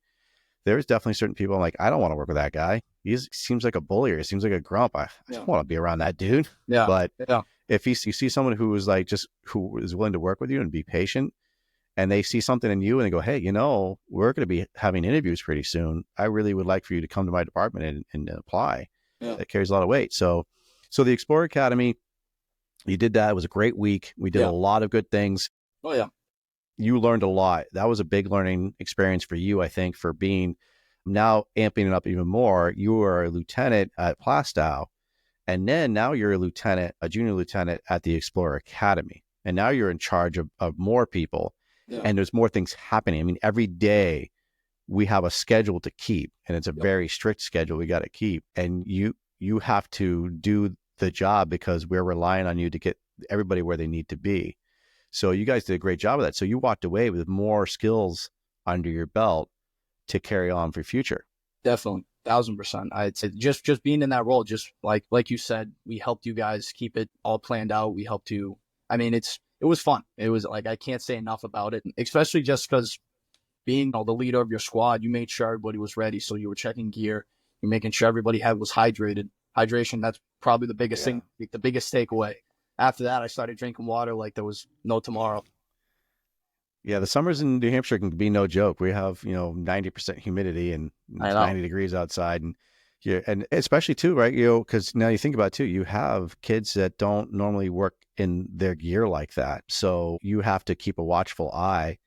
there's definitely certain people I'm like, I don't want to work with that guy. He seems like a bully, or he seems like a grump. I don't want to be around that dude. Yeah. But if you see someone who is who is willing to work with you and be patient, and they see something in you and they go, hey, we're going to be having interviews pretty soon. I really would like for you to come to my department and apply. Yeah. That carries a lot of weight. So the Explorer Academy, you did that. It was a great week. We did a lot of good things. Oh yeah. You learned a lot. That was a big learning experience for you, I think, for being now amping it up even more. You were a lieutenant at Plastow, and then now you're a junior lieutenant at the Explorer Academy. And now you're in charge of more people, and there's more things happening. I mean, every day we have a schedule to keep, and it's a very strict schedule we got to keep. And you have to do the job because we're relying on you to get everybody where they need to be. So you guys did a great job of that. So you walked away with more skills under your belt to carry on for future. Definitely. 1,000%. I'd say just being in that role, just like you said, we helped you guys keep it all planned out. We helped you. I mean, it was fun. It was I can't say enough about it, especially just because being the leader of your squad, you made sure everybody was ready. So you were checking gear, you're making sure everybody was hydrated. Hydration, that's probably the biggest thing, the biggest takeaway. After that, I started drinking water like there was no tomorrow. Yeah, the summers in New Hampshire can be no joke. We have, 90% humidity and it's 90 degrees outside. And and especially too, right? Because now you think about it too, you have kids that don't normally work in their gear like that. So you have to keep a watchful eye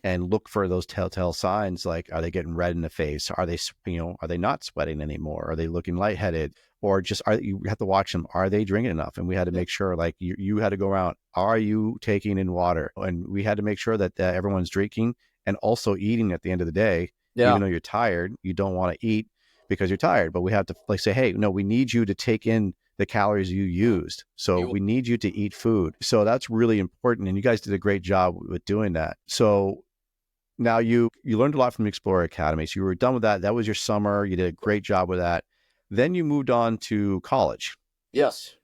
and look for those telltale signs. Like, are they getting red in the face? Are they, are they not sweating anymore? Are they looking lightheaded? Or just you have to watch them. Are they drinking enough? And we had to make sure, like you had to go around. Are you taking in water? And we had to make sure that everyone's drinking and also eating at the end of the day. Yeah. Even though you're tired, you don't want to eat because you're tired. But we have to say, hey, no, we need you to take in the calories you used. So we need you to eat food. So that's really important. And you guys did a great job with doing that. So now you learned a lot from the Explorer Academy. So you were done with that. That was your summer. You did a great job with that. Then you moved on to college. Yes.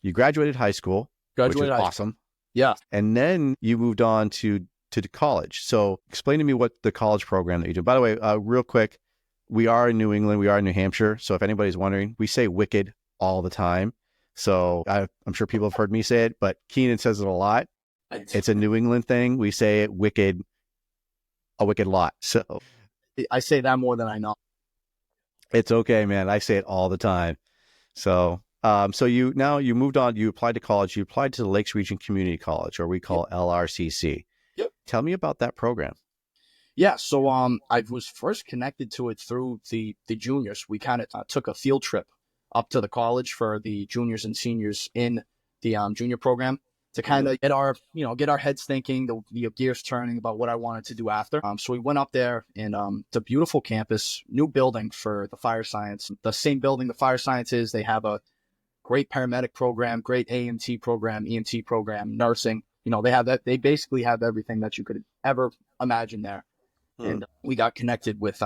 You graduated high school, which is awesome. Yeah. And then you moved on to college. So explain to me what the college program that you do. By the way, real quick, we are in New England. We are in New Hampshire. So if anybody's wondering, we say wicked all the time. So I'm sure people have heard me say it, but Keenan says it a lot. It's a New England thing. We say it a wicked lot. So I say that more than I know. It's okay, man. I say it all the time. So, you moved on, you applied to college, you applied to the Lakes Region Community College, or we call LRCC. Yep. Tell me about that program. Yeah. So, I was first connected to it through the juniors. We kind of took a field trip up to the college for the juniors and seniors in the junior program to kind of get our heads thinking, the gears turning about what I wanted to do after. So we went up there, and it's a beautiful campus, new building for the fire science. The same building the fire science is. They have a great paramedic program, great AMT program, EMT program, nursing. They have that. They basically have everything that you could ever imagine there. And we got connected with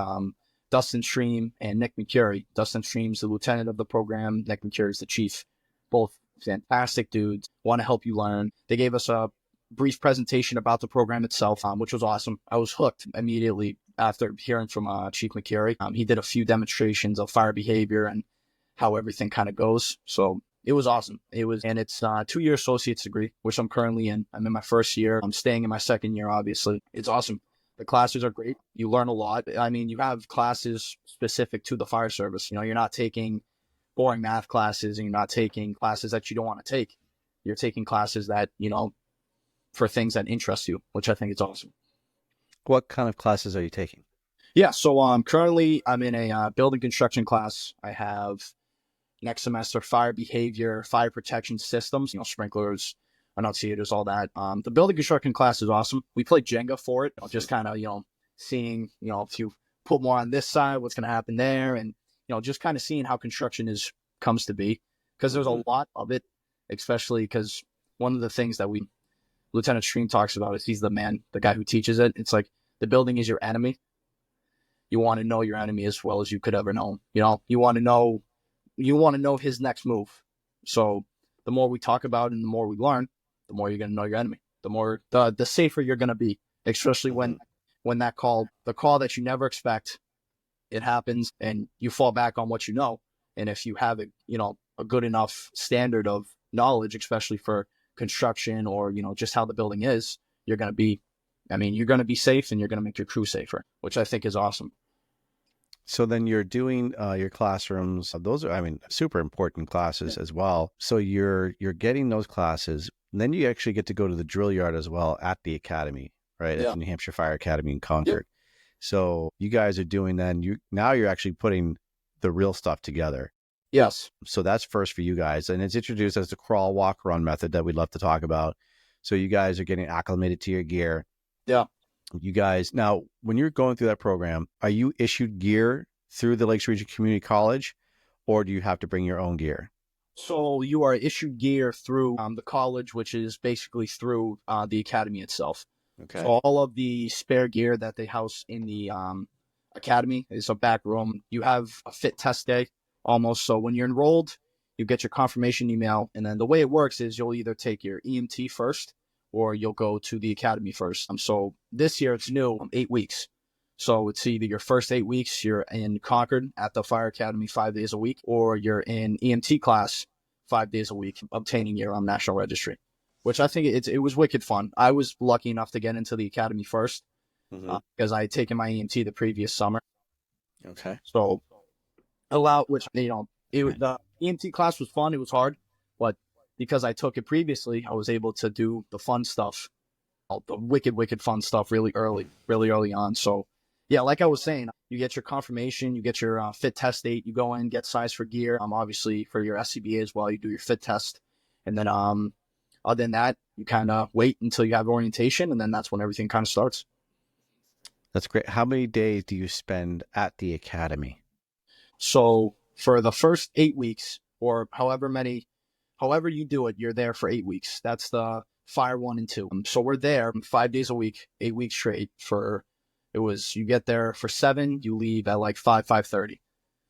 Dustin Stream and Nick McCurry. Dustin Stream's the lieutenant of the program. Nick McCurry's the chief. Both fantastic dudes, want to help you learn. They gave us a brief presentation about the program itself, which was awesome. I was hooked immediately after hearing from Chief McCurry. He did a few demonstrations of fire behavior and how everything kind of goes. So it was awesome. And it's a 2-year associate's degree, which I'm currently in. I'm in my first year. I'm staying in my second year, obviously. It's awesome. The classes are great. You learn a lot. I mean, you have classes specific to the fire service. You're not taking boring math classes, and you're not taking classes that you don't want to take. You're taking classes that, for things that interest you, which I think is awesome. What kind of classes are you taking? Yeah. So currently I'm in a building construction class. I have next semester fire behavior, fire protection systems, sprinklers, annunciators, all that. The building construction class is awesome. We played Jenga for it, just kind of, seeing, if you put more on this side, what's going to happen there. And, just kind of seeing how construction comes to be, because there's a lot of it, especially because one of the things that Lieutenant Stream talks about is he's the guy who teaches it. It's like the building is your enemy. You want to know your enemy as well as you could ever know him. You want to know his next move. So the more we talk about it and the more we learn, the more you're going to know your enemy. The more the safer you're going to be, especially when the call that you never expect, it happens and you fall back on what you know. And if you have a good enough standard of knowledge, especially for construction or, just how the building is, you're going to be safe and you're going to make your crew safer, which I think is awesome. So then you're doing your classrooms. Those are, super important classes as well. So you're getting those classes. And then you actually get to go to the drill yard as well at the academy, right? At the New Hampshire Fire Academy in Concord. Yep. So you guys are doing then, now you're actually putting the real stuff together. Yes. So that's first for you guys. And it's introduced as the crawl, walk, run method that we'd love to talk about. So you guys are getting acclimated to your gear. Yeah. You guys, now, when you're going through that program, are you issued gear through the Lakes Region Community College, or do you have to bring your own gear? So you are issued gear through the college, which is basically through the academy itself. Okay. So all of the spare gear that they house in the academy is a back room. You have a fit test day almost. So when you're enrolled, you get your confirmation email. And then the way it works is you'll either take your EMT first or you'll go to the academy first. So this year it's new, 8 weeks. So it's either your first 8 weeks, you're in Concord at the Fire Academy 5 days a week, or you're in EMT class 5 days a week, obtaining your national registry, which I think it was wicked fun. I was lucky enough to get into the academy first because I had taken my EMT the previous summer. Okay. So the EMT class was fun. It was hard, but because I took it previously, I was able to do the fun stuff, the wicked fun stuff really early on. So yeah, like I was saying, you get your confirmation, you get your fit test date, you go in, get sized for gear. Obviously for your SCBA as well, you do your fit test. And then other than that, you kind of wait until you have orientation, and then that's when everything kind of starts. That's great. How many days do you spend at the academy? So for the first 8 weeks, or however you do it, you're there for 8 weeks. That's the Fire 1 and 2. So we're there 5 days a week, 8 weeks straight. You get there for 7, you leave at like 5:30.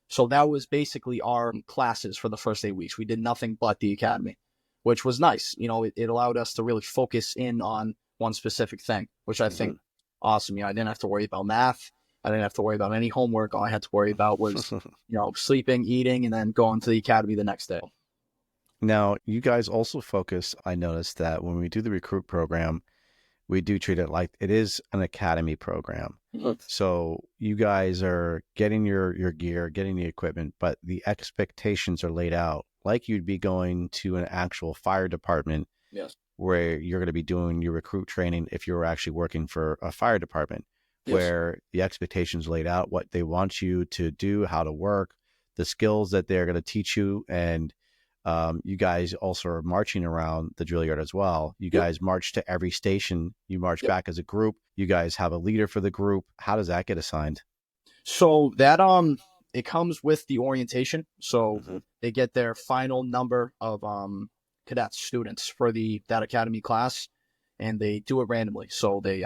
So that was basically our classes for the first 8 weeks. We did nothing but the academy, which was nice. It allowed us to really focus in on one specific thing, which I think awesome. I didn't have to worry about math. I didn't have to worry about any homework. All I had to worry about was, sleeping, eating, and then going to the academy the next day. Now, you guys also focus, I noticed that when we do the recruit program, we do treat it like it is an academy program. So you guys are getting your gear, getting the equipment, but the expectations are laid out like you'd be going to an actual fire department. Yes. Where you're going to be doing your recruit training if you're actually working for a fire department, where the expectations laid out, what they want you to do, how to work, the skills that they're going to teach you. And you guys also are marching around the drill yard as well. You guys march to every station. You march back as a group. You guys have a leader for the group. How does that get assigned? So that it comes with the orientation. So they get their final number of cadets, students for that academy class, and they do it randomly. So they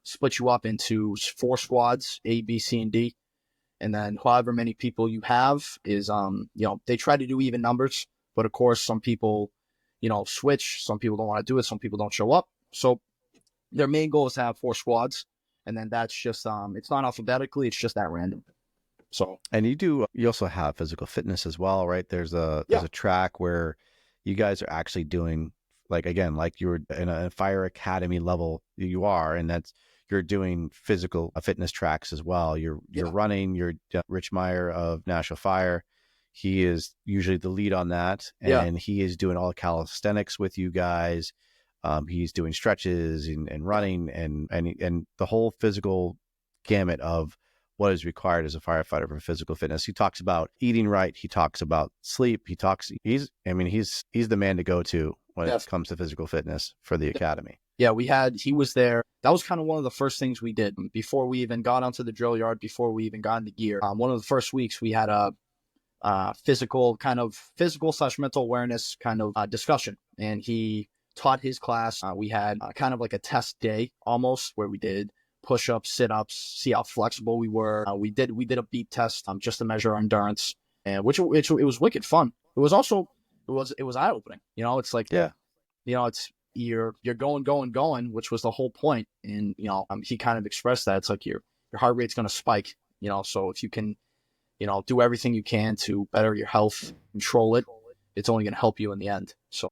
split you up into 4 squads, A, B, C, and D, and then however many people you have is they try to do even numbers, but of course some people switch, some people don't want to do it, some people don't show up. So their main goal is to have 4 squads, and then that's just it's not alphabetically, it's just at random. So, and you also have physical fitness as well, right? There's a track where you guys are actually doing, like you're in a fire academy level you are, and you're doing physical fitness tracks as well. You're running. You're Rich Meyer of National Fire. He is usually the lead on that, and he is doing all the calisthenics with you guys. He's doing stretches and running and the whole physical gamut of what is required as a firefighter for physical fitness. He talks about eating right. He talks about sleep. He's the man to go to when it comes to physical fitness for the academy. Yeah, he was there. That was kind of one of the first things we did before we even got onto the drill yard, before we even got into gear. One of the first weeks we had a physical/mental awareness kind of discussion, and he taught his class. We had kind of like a test day almost, where we did push-ups, sit-ups, see how flexible we were. We did a beep test just to measure our endurance, and which it was wicked fun. It was eye-opening. It's like it's you're going, which was the whole point. And he kind of expressed that it's like your heart rate's going to spike. So if you can do everything you can to better your health, control it, it's only going to help you in the end. So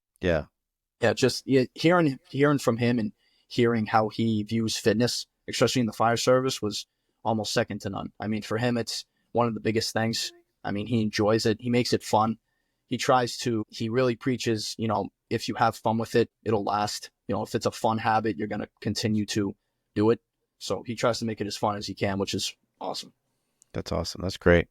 hearing from him and hearing how he views fitness, especially in the fire service, was almost second to none. I mean, for him, it's one of the biggest things. I mean, he enjoys it. He makes it fun. He really preaches, if you have fun with it, it'll last. If it's a fun habit, you're going to continue to do it. So he tries to make it as fun as he can, which is awesome. That's awesome. That's great.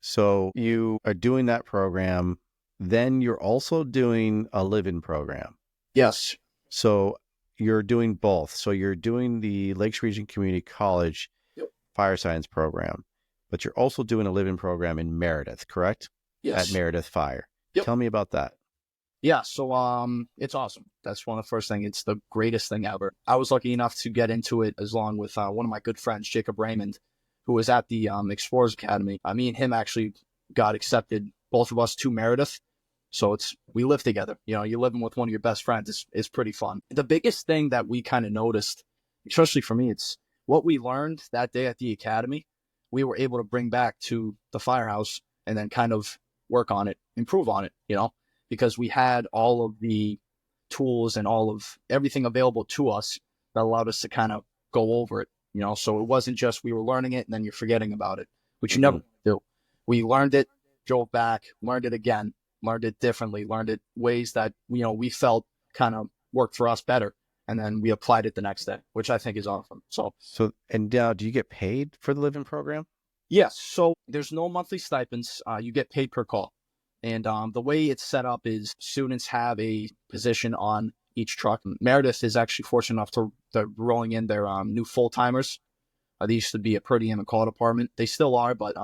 So you are doing that program. Then you're also doing a live-in program. Yes. So you're doing both. So you're doing the Lakes Region Community College Fire Science program, but you're also doing a live-in program in Meredith, correct? Yes. At Meredith Fire. Yep. Tell me about that. Yeah, so it's awesome. That's one of the first things. It's the greatest thing ever. I was lucky enough to get into it along with one of my good friends, Jacob Raymond, who was at the Explorers Academy. Me and him actually got accepted, both of us, to Meredith. So we live together. You're living with one of your best friends. It's pretty fun. The biggest thing that we kind of noticed, especially for me, what we learned that day at the academy, we were able to bring back to the firehouse and then kind of work on it, improve on it, because we had all of the tools and all of everything available to us that allowed us to kind of go over it, so it wasn't just we were learning it and then you're forgetting about it, which you never do. We learned it, drove back, learned it again, learned it differently, learned it ways that, we felt kind of worked for us better. And then we applied it the next day, which I think is awesome. So, and now do you get paid for the living program? Yes. So there's no monthly stipends. You get paid per call. And the way it's set up is students have a position on each truck. Meredith is actually fortunate enough to rolling in their new full-timers. They used to be a per diem and call department. They still are, but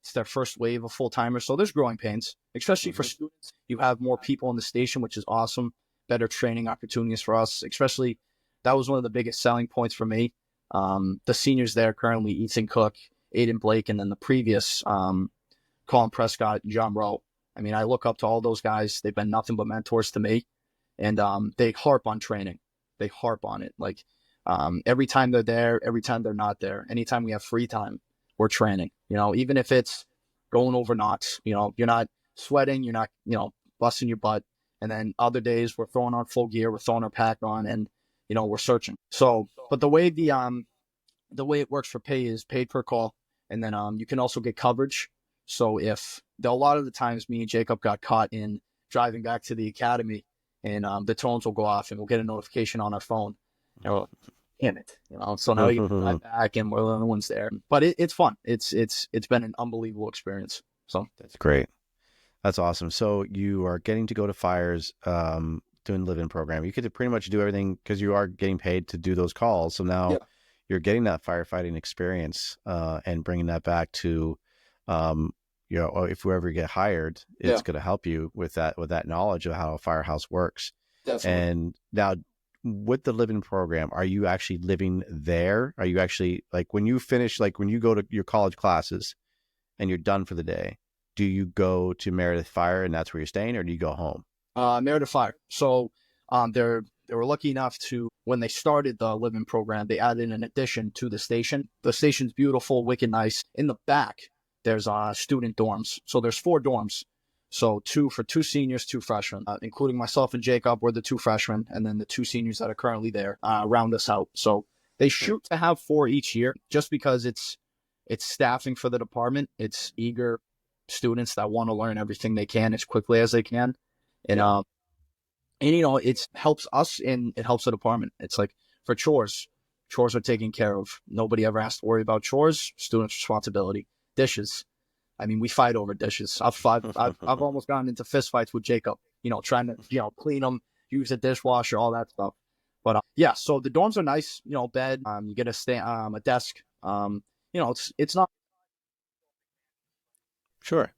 it's their first wave of full-timers. So there's growing pains, especially for students. You have more people in the station, which is awesome. Better training opportunities for us, especially that was one of the biggest selling points for me. The seniors there currently, Ethan Cook, Aiden Blake, and then the previous Colin Prescott and John Rowe. I mean, I look up to all those guys. They've been nothing but mentors to me. And they harp on training. They harp on it. Like every time they're there, every time they're not there, anytime we have free time, we're training. Even if it's going over knots, you're not sweating, you're not, busting your butt. And then other days we're throwing on full gear, we're throwing our pack on, and we're searching. So, but the way the way it works for pay is paid per call, and then you can also get coverage. So if a lot of the times me and Jacob got caught in driving back to the academy, and the tones will go off, and we'll get a notification on our phone. And we're like, damn it, So now you can drive back, and we're the only ones there. But it's fun. It's been an unbelievable experience. So that's great. That's awesome. So you are getting to go to fires, doing the live-in program. You get to pretty much do everything because you are getting paid to do those calls. So now you're getting that firefighting experience and bringing that back to, if we ever get hired, it's going to help you with that knowledge of how a firehouse works. Definitely. And now with the live-in program, are you actually living there? Are you actually, like, when you finish, like when you go to your college classes and you're done for the day, do you go to Meredith Fire and that's where you're staying, or do you go home? Meredith Fire. So they were lucky enough to, when they started the live-in program, they added an addition to the station. The station's beautiful, wicked nice. In the back, there's student dorms. So there's 4 dorms. So 2 for 2 seniors, 2 freshmen, including myself and Jacob. We're the 2 freshmen, and then the 2 seniors that are currently there round us out. So they shoot to have 4 each year, just because it's staffing for the department. It's eager students that want to learn everything they can as quickly as they can. And it helps us and it helps the department. It's like for chores are taken care of. Nobody ever has to worry about chores. Students' responsibility. Dishes. I mean, we fight over dishes. I've almost gotten into fist fights with Jacob, trying to, clean them, use a dishwasher, all that stuff. But so the dorms are nice, bed, you get a desk, it's not. Sure.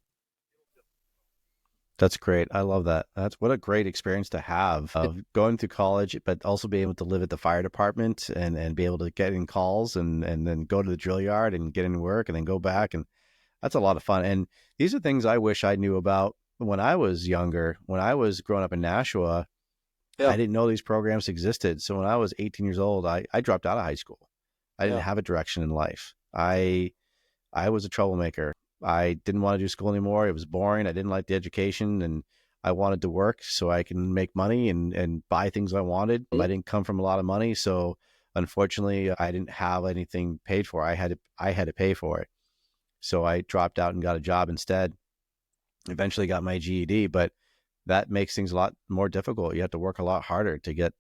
That's great. I love that. That's what a great experience to have of going through college, but also be able to live at the fire department and be able to get in calls and then go to the drill yard and get in work and then go back. And that's a lot of fun. And these are things I wish I knew about when I was younger. When I was growing up in Nashua, I didn't know these programs existed. So when I was 18 years old, I dropped out of high school. I didn't have a direction in life. I was a troublemaker. I didn't want to do school anymore. It was boring. I didn't like the education, and I wanted to work so I can make money and buy things I wanted. I didn't come from a lot of money. So unfortunately, I didn't have anything paid for. I had to pay for it. So I dropped out and got a job instead. Eventually got my GED, but that makes things a lot more difficult. You have to work a lot harder to get,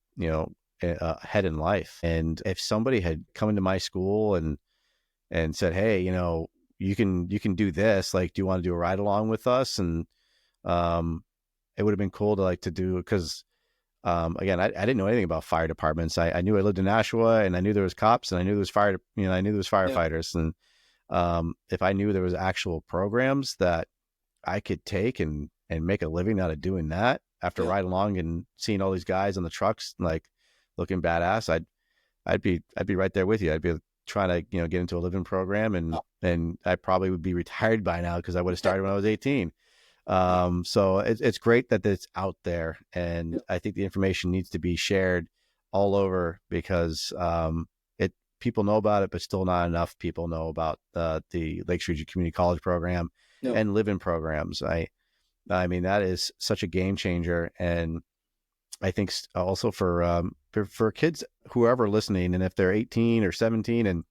ahead in life. And if somebody had come into my school and said, hey, you can do this, like, do you want to do a ride along with us? And it would have been cool to do, because again, I didn't know anything about fire departments. I knew I lived in Nashua, and I knew there was cops, and I knew there was firefighters. And if I knew there was actual programs that I could take and make a living out of doing that after riding along and seeing all these guys on the trucks, like, looking badass, I'd be right there with you. I'd be trying to, get into a living program, and I probably would be retired by now because I would have started when I was 18. So it's great that it's out there, and I think the information needs to be shared all over, because people know about it, but still not enough people know about the Lakes Region Community College program and live-in programs. I mean, that is such a game changer. And I think also for kids, whoever listening, and if they're 18 or 17 and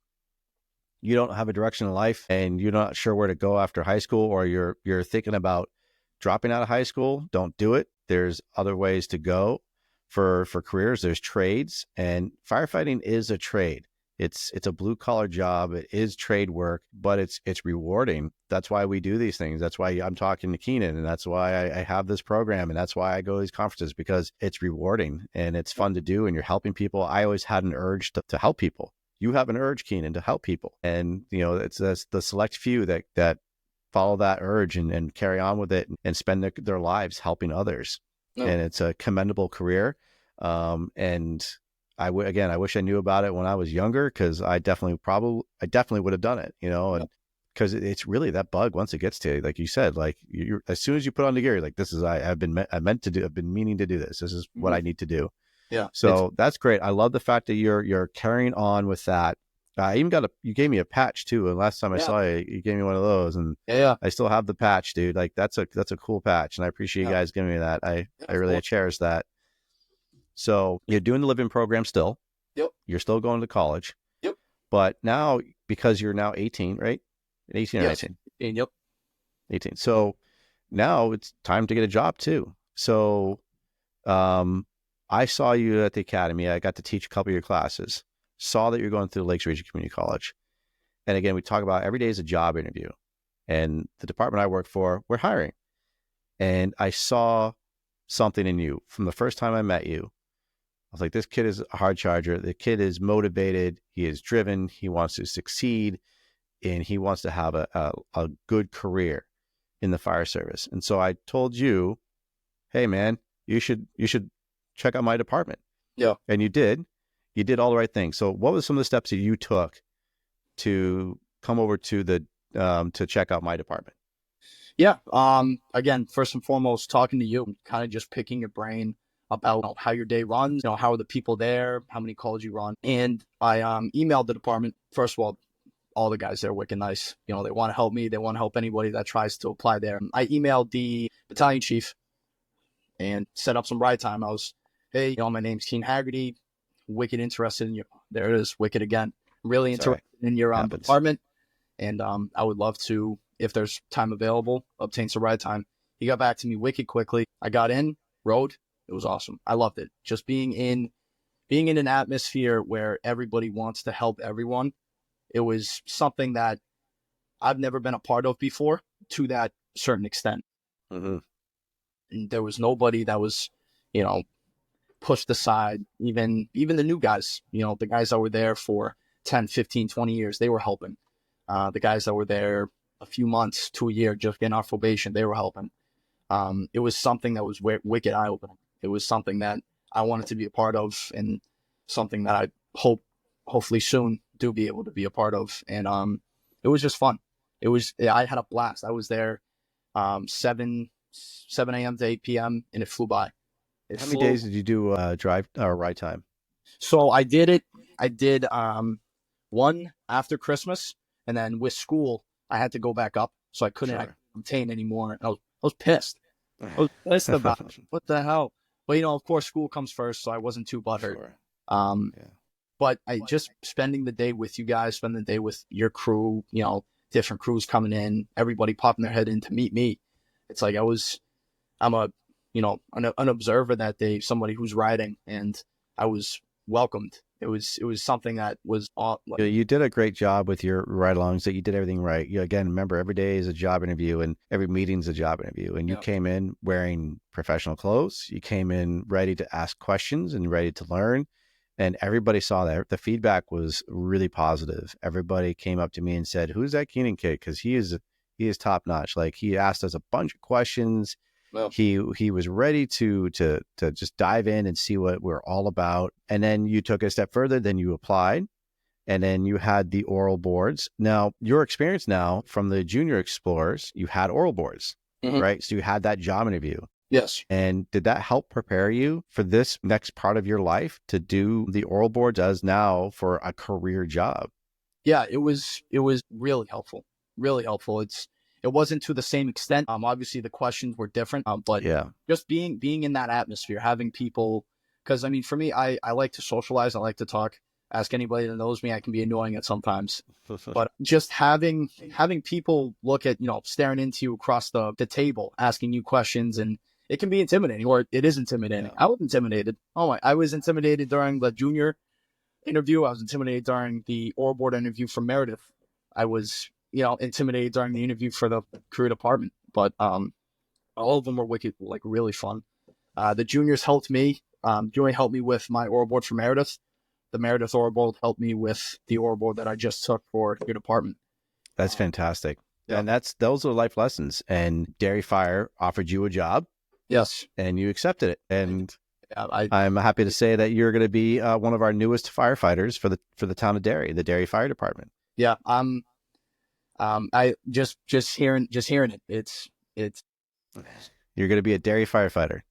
you don't have a direction in life and you're not sure where to go after high school, or you're thinking about dropping out of high school, don't do it. There's other ways to go for careers. There's trades, and firefighting is a trade. It's a blue collar job. It is trade work, but it's rewarding. That's why we do these things. That's why I'm talking to Keenan, and that's why I have this program, and that's why I go to these conferences, because it's rewarding and it's fun to do, and you're helping people. I always had an urge to help people. You have an urge, Keenan, to help people, and it's the select few that follow that urge and carry on with it and spend their lives helping others. And it's a commendable career. And I wish I knew about it when I was younger, because I definitely would have done it, and because it's really that bug, once it gets to you, like you said, like you as soon as you put on the gear, you're like, this is, I've been meaning to do this. This is what I need to do. Yeah. So that's great. I love the fact that you're carrying on with that. I even you gave me a patch too. And last time I saw you, you gave me one of those, and I still have the patch, dude. Like that's a cool patch. And I appreciate you guys giving me that. I really cherish that. So you're doing the live-in program still. Yep. You're still going to college. Yep. But now, because you're now 18, right? 18 or 19? Yep. 18. So now it's time to get a job too. So I saw you at the academy. I got to teach a couple of your classes. Saw that you're going through the Lakes Region Community College. And again, we talk about every day is a job interview. And the department I work for, we're hiring. And I saw something in you from the first time I met you. I was like, this kid is a hard charger. The kid is motivated. He is driven. He wants to succeed, and he wants to have a good career in the fire service. And so I told you, hey man, you should check out my department. Yeah. And you did all the right things. So what were some of the steps that you took to come over to to check out my department? Yeah. Again, first and foremost, talking to you, kind of just picking your brain about how your day runs, how are the people there, how many calls you run. And I emailed the department. First of all the guys there are wicked nice. They want to help me. They want to help anybody that tries to apply there. I emailed the battalion chief and set up some ride time. I was, hey, my name's Keenan Hagerty. Wicked interested in you. There it is, wicked again. Really interested in your department. And I would love to, if there's time available, obtain some ride time. He got back to me wicked quickly. I got in, rode. It was awesome. I loved it. Just being in an atmosphere where everybody wants to help everyone. It was something that I've never been a part of before, to that certain extent. Mm-hmm. And there was nobody that was, pushed aside. Even the new guys, the guys that were there for 10, 15, 20 years, they were helping. The guys that were there a few months to a year, just getting off probation, they were helping. It was something that was wicked eye-opening. It was something that I wanted to be a part of, and something that I hopefully soon do be able to be a part of. And it was just fun. I had a blast. I was there 7 a.m. to 8 p.m. and it flew by. How many days did you do drive or ride time? So I did one after Christmas, and then with school I had to go back up, so I couldn't obtain anymore. I was pissed. I was pissed about it. What the hell? But of course, school comes first, so I wasn't too butthurt. Sure. But I just spending the day with you guys, spending the day with your crew, different crews coming in, everybody popping their head in to meet me. It's like I'm an observer that day, somebody who's riding, and I was welcomed. It was something that was you did a great job with your ride-alongs. That you did everything right. Again, remember, every day is a job interview, and every meeting's a job interview. And you came in wearing professional clothes. You came in ready to ask questions and ready to learn. And everybody saw that. The feedback was really positive. Everybody came up to me and said, "Who's that Keenan kid?" Because he is top notch. Like, he asked us a bunch of questions. Well, he was ready to just dive in and see what we're all about. And then you took it a step further, then you applied, and then you had the oral boards. Now, your experience now from the junior explorers, you had oral boards, right? So you had that job interview. Yes. And did that help prepare you for this next part of your life to do the oral boards as now for a career job? Yeah, it was really helpful. Really helpful. It wasn't to the same extent. Obviously the questions were different. But Yeah. just being in that atmosphere, having people, because I mean, for me, I like to socialize. I like to talk. Ask anybody that knows me. I can be annoying at sometimes, but just having people look at, staring into you across the table, asking you questions, and it can be intimidating, or it is intimidating. Yeah. I was intimidated. Oh my, I was intimidated during the junior interview. I was intimidated during the oral board interview for Meredith. I was, intimidated during the interview for the career department. But all of them were wicked, like really fun. The juniors helped me. Junior helped me with my oral board for Meredith. The Meredith oral board helped me with the oral board that I just took for your department. That's fantastic. Yeah. And those are life lessons. And Dairy Fire offered you a job. Yes. And you accepted it. And Yeah, I'm happy to say that you're going to be one of our newest firefighters for the town of Derry, the Derry Fire Department. Yeah. I just hearing it. It's You're going to be a Derry firefighter.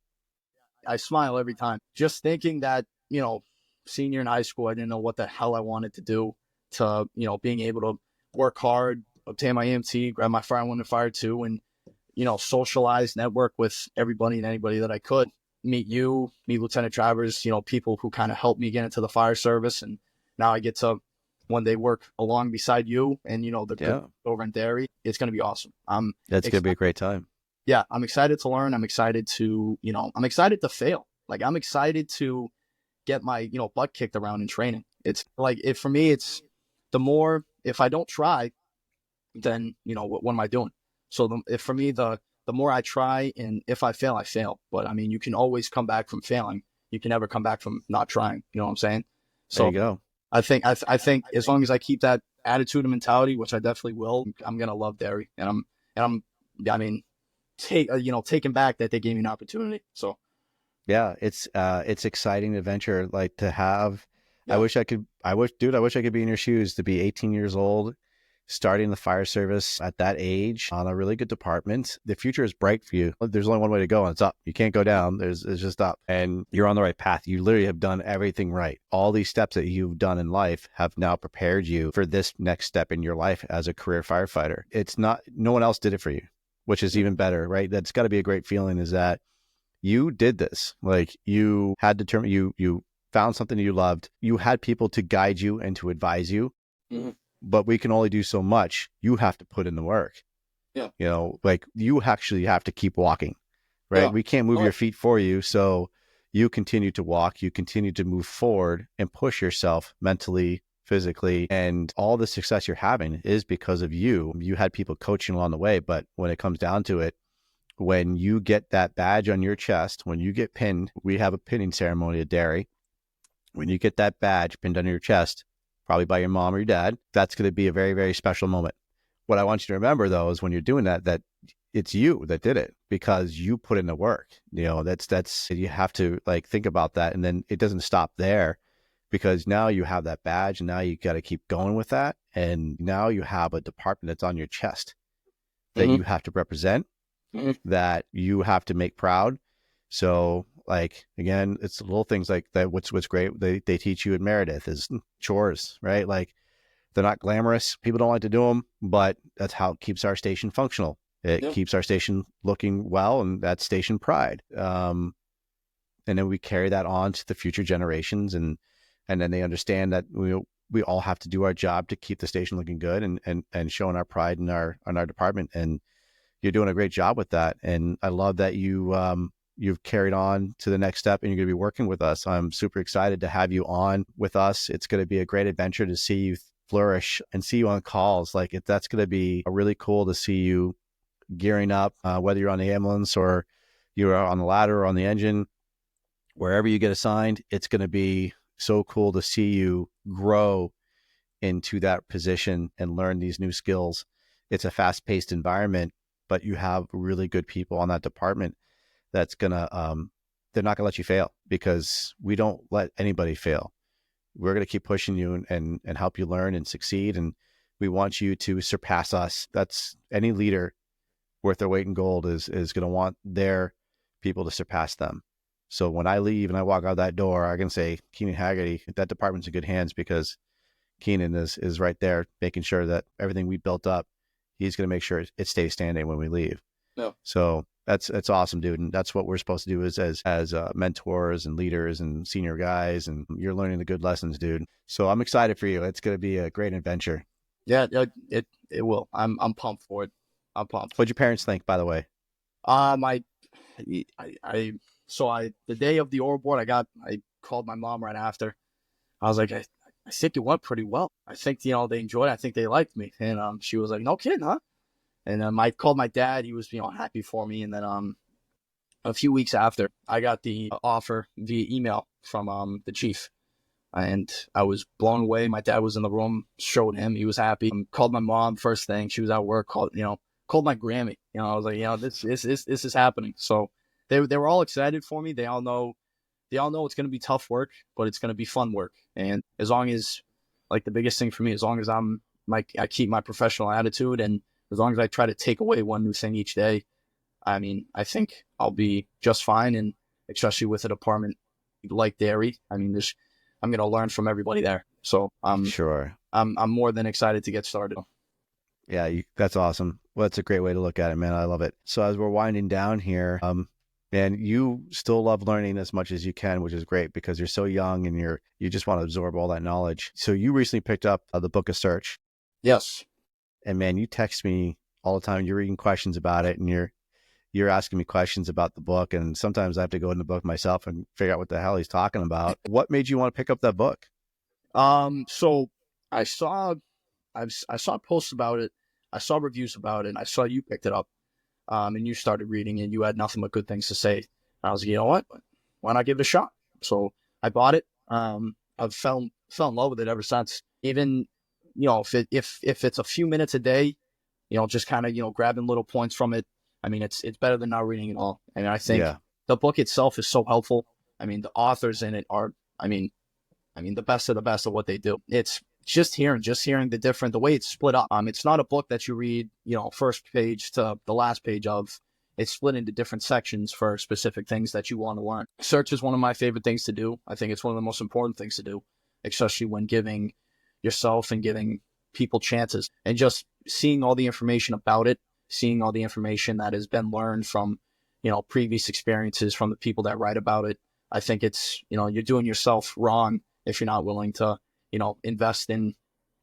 I smile every time just thinking that, senior in high school, I didn't know what the hell I wanted to do, to, being able to work hard, obtain my EMT, grab my Fire 1 and Fire 2, and, socialize, network with everybody and anybody that I could. Meet Lieutenant Travers, people who kind of helped me get into the fire service. And now I get to one day work along beside you and, over in Derry. It's going to be awesome. That's going to be a great time. Yeah, I'm excited to learn. I'm excited to, I'm excited to fail. Like, I'm excited to get my, butt kicked around in training. It's like, for me, it's the more, if I don't try, then, what am I doing? So for me, the more I try, and if I fail, I fail. But I mean, you can always come back from failing. You can never come back from not trying. You know what I'm saying? So there you go. I think as long as I keep that attitude and mentality, which I definitely will, I'm going to love Derry. Taking back that they gave me an opportunity. So yeah, it's exciting adventure, like to have. Yeah. I wish I could be in your shoes, to be 18 years old, starting the fire service at that age on a really good department. The future is bright for you. There's only one way to go, and it's up. You can't go down. It's just up, and you're on the right path. You literally have done everything right. All these steps that you've done in life have now prepared you for this next step in your life as a career firefighter. No one else did it for you, which is even better, right? That's got to be a great feeling, is that you did this. Like, you had determined, you found something you loved. You had people to guide you and to advise you. Mm-hmm. But we can only do so much. You have to put in the work. Yeah. Like, you actually have to keep walking, right? Yeah. We can't move your feet for you. So you continue to walk, you continue to move forward and push yourself mentally, physically, and all the success you're having is because of you. You had people coaching along the way, but when it comes down to it, when you get that badge on your chest, when you get pinned, we have a pinning ceremony at Derry. When you get that badge pinned on your chest, probably by your mom or your dad, that's going to be a very, very special moment. What I want you to remember, though, is when you're doing that it's you that did it, because you put in the work. That's you have to think about that. And then it doesn't stop there, because now you have that badge, and now you got to keep going with that. And now you have a department that's on your chest that Mm-hmm. you have to represent, Mm-hmm. that you have to make proud. So, again, it's the little things like that. What's great, they teach you at Meredith is chores, right? Like, they're not glamorous. People don't like to do them, but that's how it keeps our station functional. It keeps our station looking well, and that's station pride. And then we carry that on to the future generations, and then they understand that we all have to do our job to keep the station looking good, and showing our pride in our department. And you're doing a great job with that. And I love that you've carried on to the next step, and you're going to be working with us. I'm super excited to have you on with us. It's going to be a great adventure to see you flourish and see you on calls. That's going to be really cool to see you gearing up, whether you're on the ambulance or you're on the ladder or on the engine, wherever you get assigned. It's going to be so cool to see you grow into that position and learn these new skills. It's a fast-paced environment, but you have really good people on that department that's gonna they're not gonna let you fail, because we don't let anybody fail. We're gonna keep pushing you and help you learn and succeed, and we want you to surpass us. That's any leader worth their weight in gold is gonna want their people to surpass them. So when I leave and I walk out that door, I can say, Keenan Hagerty, that department's in good hands because Keenan is right there making sure that everything we built up, he's going to make sure it stays standing when we leave. No. So that's awesome, dude. And that's what we're supposed to do as mentors and leaders and senior guys. And you're learning the good lessons, dude. So I'm excited for you. It's going to be a great adventure. Yeah, it will. I'm pumped for it. I'm pumped. What'd your parents think, by the way? The day of the oral board, I called my mom right after. I was like, I think it went pretty well. I think, they enjoyed it. I think they liked me. And she was like, no kidding, huh? And I called my dad. He was, happy for me. And then a few weeks after, I got the offer via email from the chief. And I was blown away. My dad was in the room, showed him. He was happy. Called my mom first thing. She was at work. Called my Grammy. I was like, this is happening. So they were all excited for me. They all know it's going to be tough work, but it's going to be fun work. And as long as, like, the biggest thing for me, as long as I keep my professional attitude, and as long as I try to take away one new thing each day, I think I'll be just fine. And especially with a department like dairy, I'm going to learn from everybody there. So Sure. I'm more than excited to get started. Yeah, that's awesome. Well, that's a great way to look at it, man. I love it. So as we're winding down here, man, you still love learning as much as you can, which is great because you're so young and you just want to absorb all that knowledge. So you recently picked up the Book of Search. Yes. And man, you text me all the time. You're reading questions about it, and you're asking me questions about the book. And sometimes I have to go in the book myself and figure out what the hell he's talking about. What made you want to pick up that book? So I saw posts about it. I saw reviews about it. And I saw you picked it up. And you started reading, and you had nothing but good things to say. I was like, you know what? Why not give it a shot? So I bought it. I've fell in love with it ever since. Even, if it's a few minutes a day, just kind of, grabbing little points from it. It's better than not reading it all. I think the book itself is so helpful. The authors in it are, the best of the best of what they do. It's just hearing the way it's split up. It's not a book that you read, first page to the last page of. It's split into different sections for specific things that you want to learn. Search is one of my favorite things to do. I think it's one of the most important things to do, especially when giving yourself and giving people chances, and just seeing all the information about it, seeing all the information that has been learned from, previous experiences from the people that write about it. I think it's, you're doing yourself wrong if you're not willing to, invest in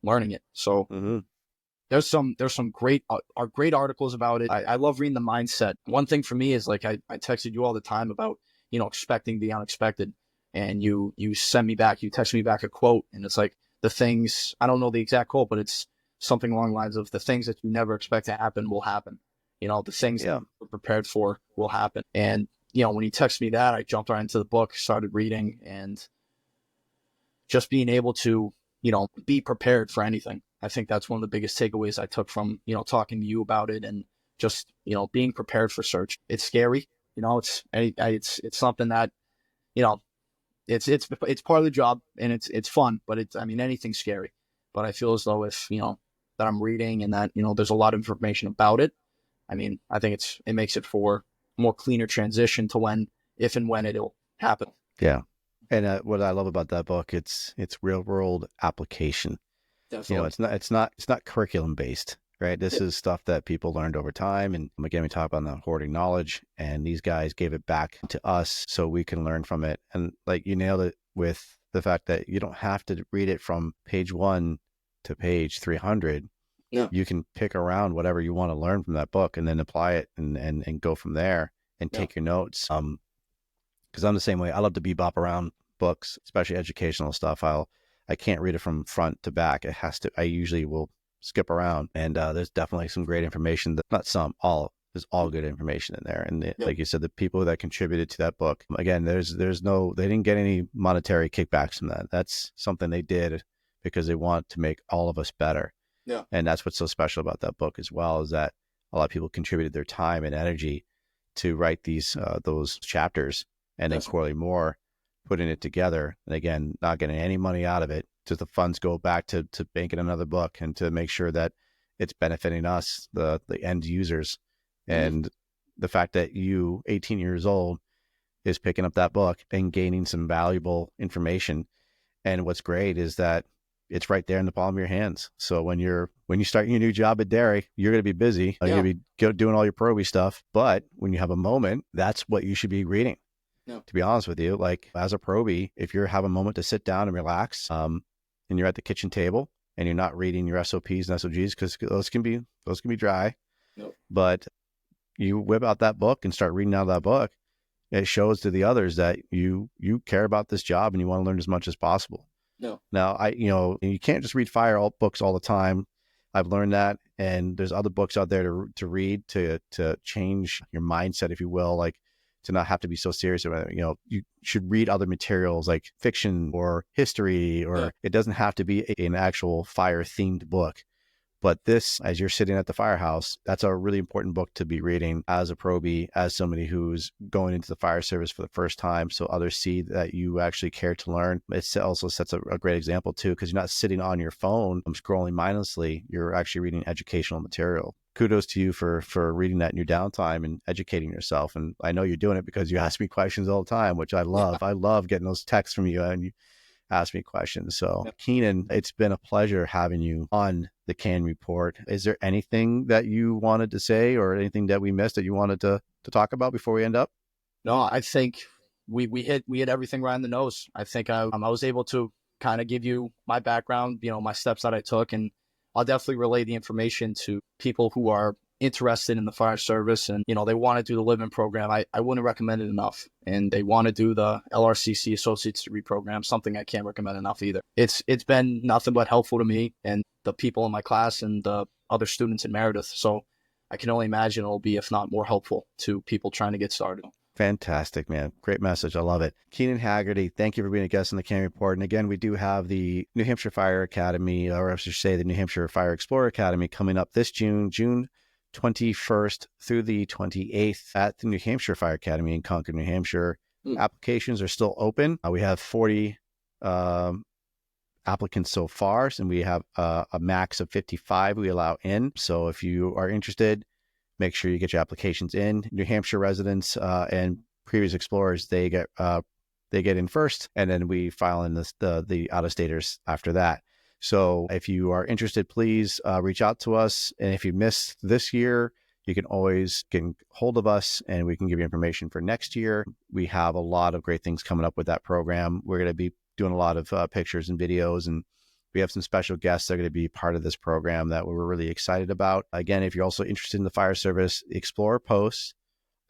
learning it. So there's some great articles about it. I love reading the mindset. One thing for me is, like, I texted you all the time about, expecting the unexpected, and you text me back a quote, and it's like, the things, I don't know the exact quote, but it's something along the lines of, the things that you never expect to happen will happen. The things that you're prepared for will happen. And, when you text me that, I jumped right into the book, started reading, and just being able to, be prepared for anything. I think that's one of the biggest takeaways I took from, talking to you about it, and just, being prepared for search. It's scary, it's something that, it's part of the job, and it's fun, but anything's scary. But I feel as though if, that I'm reading, and that, there's a lot of information about it, I think it makes it for a more cleaner transition to if and when it'll happen. Yeah. And what I love about that book, it's real world application. Definitely. It's not curriculum based, right? This is stuff that people learned over time. And again, we talk about the hoarding knowledge, and these guys gave it back to us so we can learn from it. And like, you nailed it with the fact that you don't have to read it from page 1 to page 300. No. You can pick around whatever you want to learn from that book, and then apply it and go from there, and take your notes. Because I'm the same way. I love to bebop around books, especially educational stuff. I can't read it from front to back. I usually will skip around, and there's definitely some great information. There's all good information in there. And like you said, the people that contributed to that book, again, they didn't get any monetary kickbacks from that. That's something they did because they want to make all of us better. Yeah. And that's what's so special about that book as well, is that a lot of people contributed their time and energy to write those chapters, and then Corley Moore putting it together. And again, not getting any money out of it. Just the funds go back to banking another book, and to make sure that it's benefiting us, the end users. And the fact that you, 18 years old, is picking up that book and gaining some valuable information. And what's great is that it's right there in the palm of your hands. So when you start your new job at Dairy, you're going to be busy. You're going to be doing all your Proby stuff. But when you have a moment, that's what you should be reading. No. To be honest with you, like as a Proby, if you have a moment to sit down and relax, and you're at the kitchen table and you're not reading your SOPs and SOGs, because those can be dry. Nope. But you whip out that book and start reading out of that book. It shows to the others that you care about this job and you want to learn as much as possible. No. Now, you can't just read books all the time. I've learned that, and there's other books out there to read to change your mindset, if you will, like to not have to be so serious about it. You should read other materials like fiction or history, or it doesn't have to be an actual fire themed book. But this, as you're sitting at the firehouse, that's a really important book to be reading as a Proby, as somebody who's going into the fire service for the first time, so others see that you actually care to learn. It also sets a great example too, because you're not sitting on your phone scrolling mindlessly. You're actually reading educational material. Kudos to you for reading that in your downtime and educating yourself. And I know you're doing it because you ask me questions all the time, which I love. I love getting those texts from you and you ask me questions. So Keenan, it's been a pleasure having you on the C.A.N Report. Is there anything that you wanted to say or anything that we missed that you wanted to talk about before we end up? No, I think we hit everything right on the nose. I think I was able to kind of give you my background, my steps that I took, and I'll definitely relay the information to people who are interested in the fire service and, they want to do the living program. I wouldn't recommend it enough. And they want to do the LRCC Associate's Degree program, something I can't recommend enough either. It's been nothing but helpful to me and the people in my class and the other students in Meredith. So I can only imagine it'll be, if not more helpful to people trying to get started. Fantastic, man. Great message. I love it. Keenan Hagerty, thank you for being a guest on the C.A.N Report. And again, we do have the New Hampshire Fire Academy, or I should say the New Hampshire Fire Explorer Academy, coming up this June 21st through the 28th at the New Hampshire Fire Academy in Concord, New Hampshire. Applications are still open. We have 40 applicants so far, and we have a max of 55 we allow in. So if you are interested, make sure you get your applications in. New Hampshire residents and previous explorers, they get in first, and then we file in the out-of-staters after that. So if you are interested, please reach out to us. And if you missed this year, you can always get hold of us and we can give you information for next year. We have a lot of great things coming up with that program. We're going to be doing a lot of pictures and videos, and we have some special guests that are going to be part of this program that we're really excited about. Again, if you're also interested in the fire service, the Explorer posts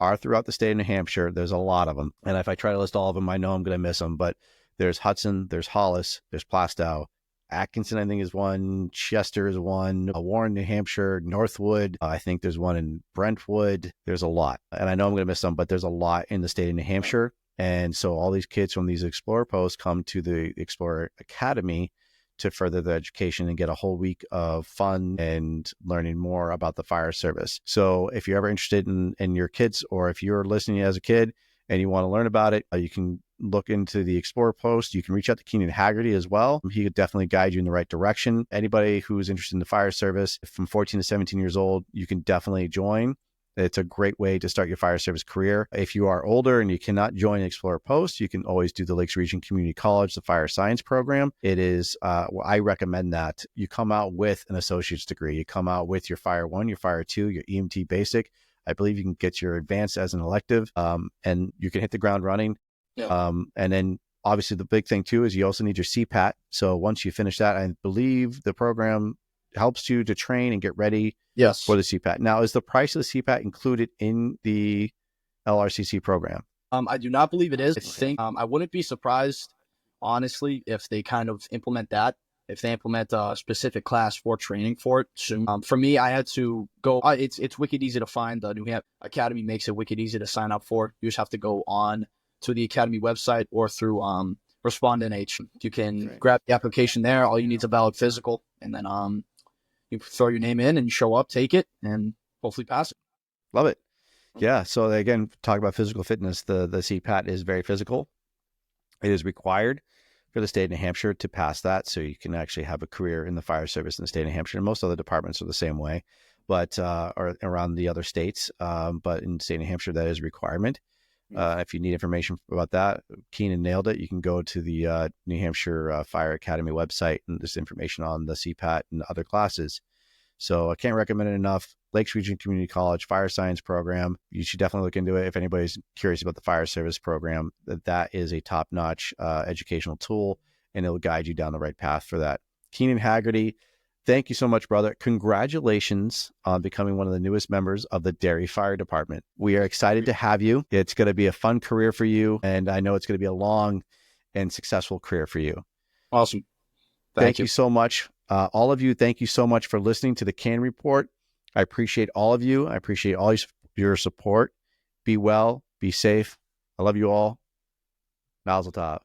are throughout the state of New Hampshire. There's a lot of them. And if I try to list all of them, I know I'm going to miss them, but there's Hudson, there's Hollis, there's Plastow. Atkinson, I think, is one. Chester is one. Warren, New Hampshire. Northwood. I think there's one in Brentwood. There's a lot. And I know I'm going to miss some, but there's a lot in the state of New Hampshire. And so all these kids from these Explorer posts come to the Explorer Academy to further their education and get a whole week of fun and learning more about the fire service. So if you're ever interested in your kids, or if you're listening as a kid and you want to learn about it, you can look into the Explorer post. You can reach out to Keenan Hagerty as well. He could definitely guide you in the right direction. Anybody who's interested in the fire service from 14 to 17 years old, you can definitely join. It's a great way to start your fire service career. If you are older and you cannot join Explorer Post, you can always do the Lakes Region Community College, the fire science program. It is, I recommend that you come out with an associate's degree. You come out with your Fire 1, your Fire 2, your EMT basic. I believe you can get your advanced as an elective, and you can hit the ground running. Yeah. And then obviously the big thing too is you also need your CPAT. So once you finish that, I believe the program helps you to train and get ready for the CPAT. Now, is the price of the CPAT included in the LRCC program? I do not believe it is. I think I wouldn't be surprised, honestly, if they kind of implement that. If they implement a specific class for training for it soon. For me, I had to go. It's wicked easy to find. The New Hampshire Academy makes it wicked easy to sign up for. You just have to go on to the Academy website or through Respondent H. You can grab the application there. All you need is a valid physical, and then you throw your name in and show up, take it, and hopefully pass it. Love it. Yeah. So again, talk about physical fitness. The CPAT is very physical. It is required for the state of New Hampshire to pass that, so you can actually have a career in the fire service in the state of New Hampshire. And most other departments are the same way. but or around the other states. But in the state of New Hampshire, that is a requirement. If you need information about that, Keenan nailed it. You can go to the New Hampshire Fire Academy website, and there's information on the CPAT and other classes. So I can't recommend it enough. Lakes Region Community College Fire Science Program. You should definitely look into it. If anybody's curious about the fire service program, that is a top-notch educational tool, and it'll guide you down the right path for that. Keenan Hagerty, thank you so much, brother. Congratulations on becoming one of the newest members of the Derry Fire Department. We are excited to have you. It's going to be a fun career for you, and I know it's going to be a long and successful career for you. Awesome. Thank you so much. All of you, thank you so much for listening to the C.A.N Report. I appreciate all of you. I appreciate all your support. Be well, be safe. I love you all. Mazel tov.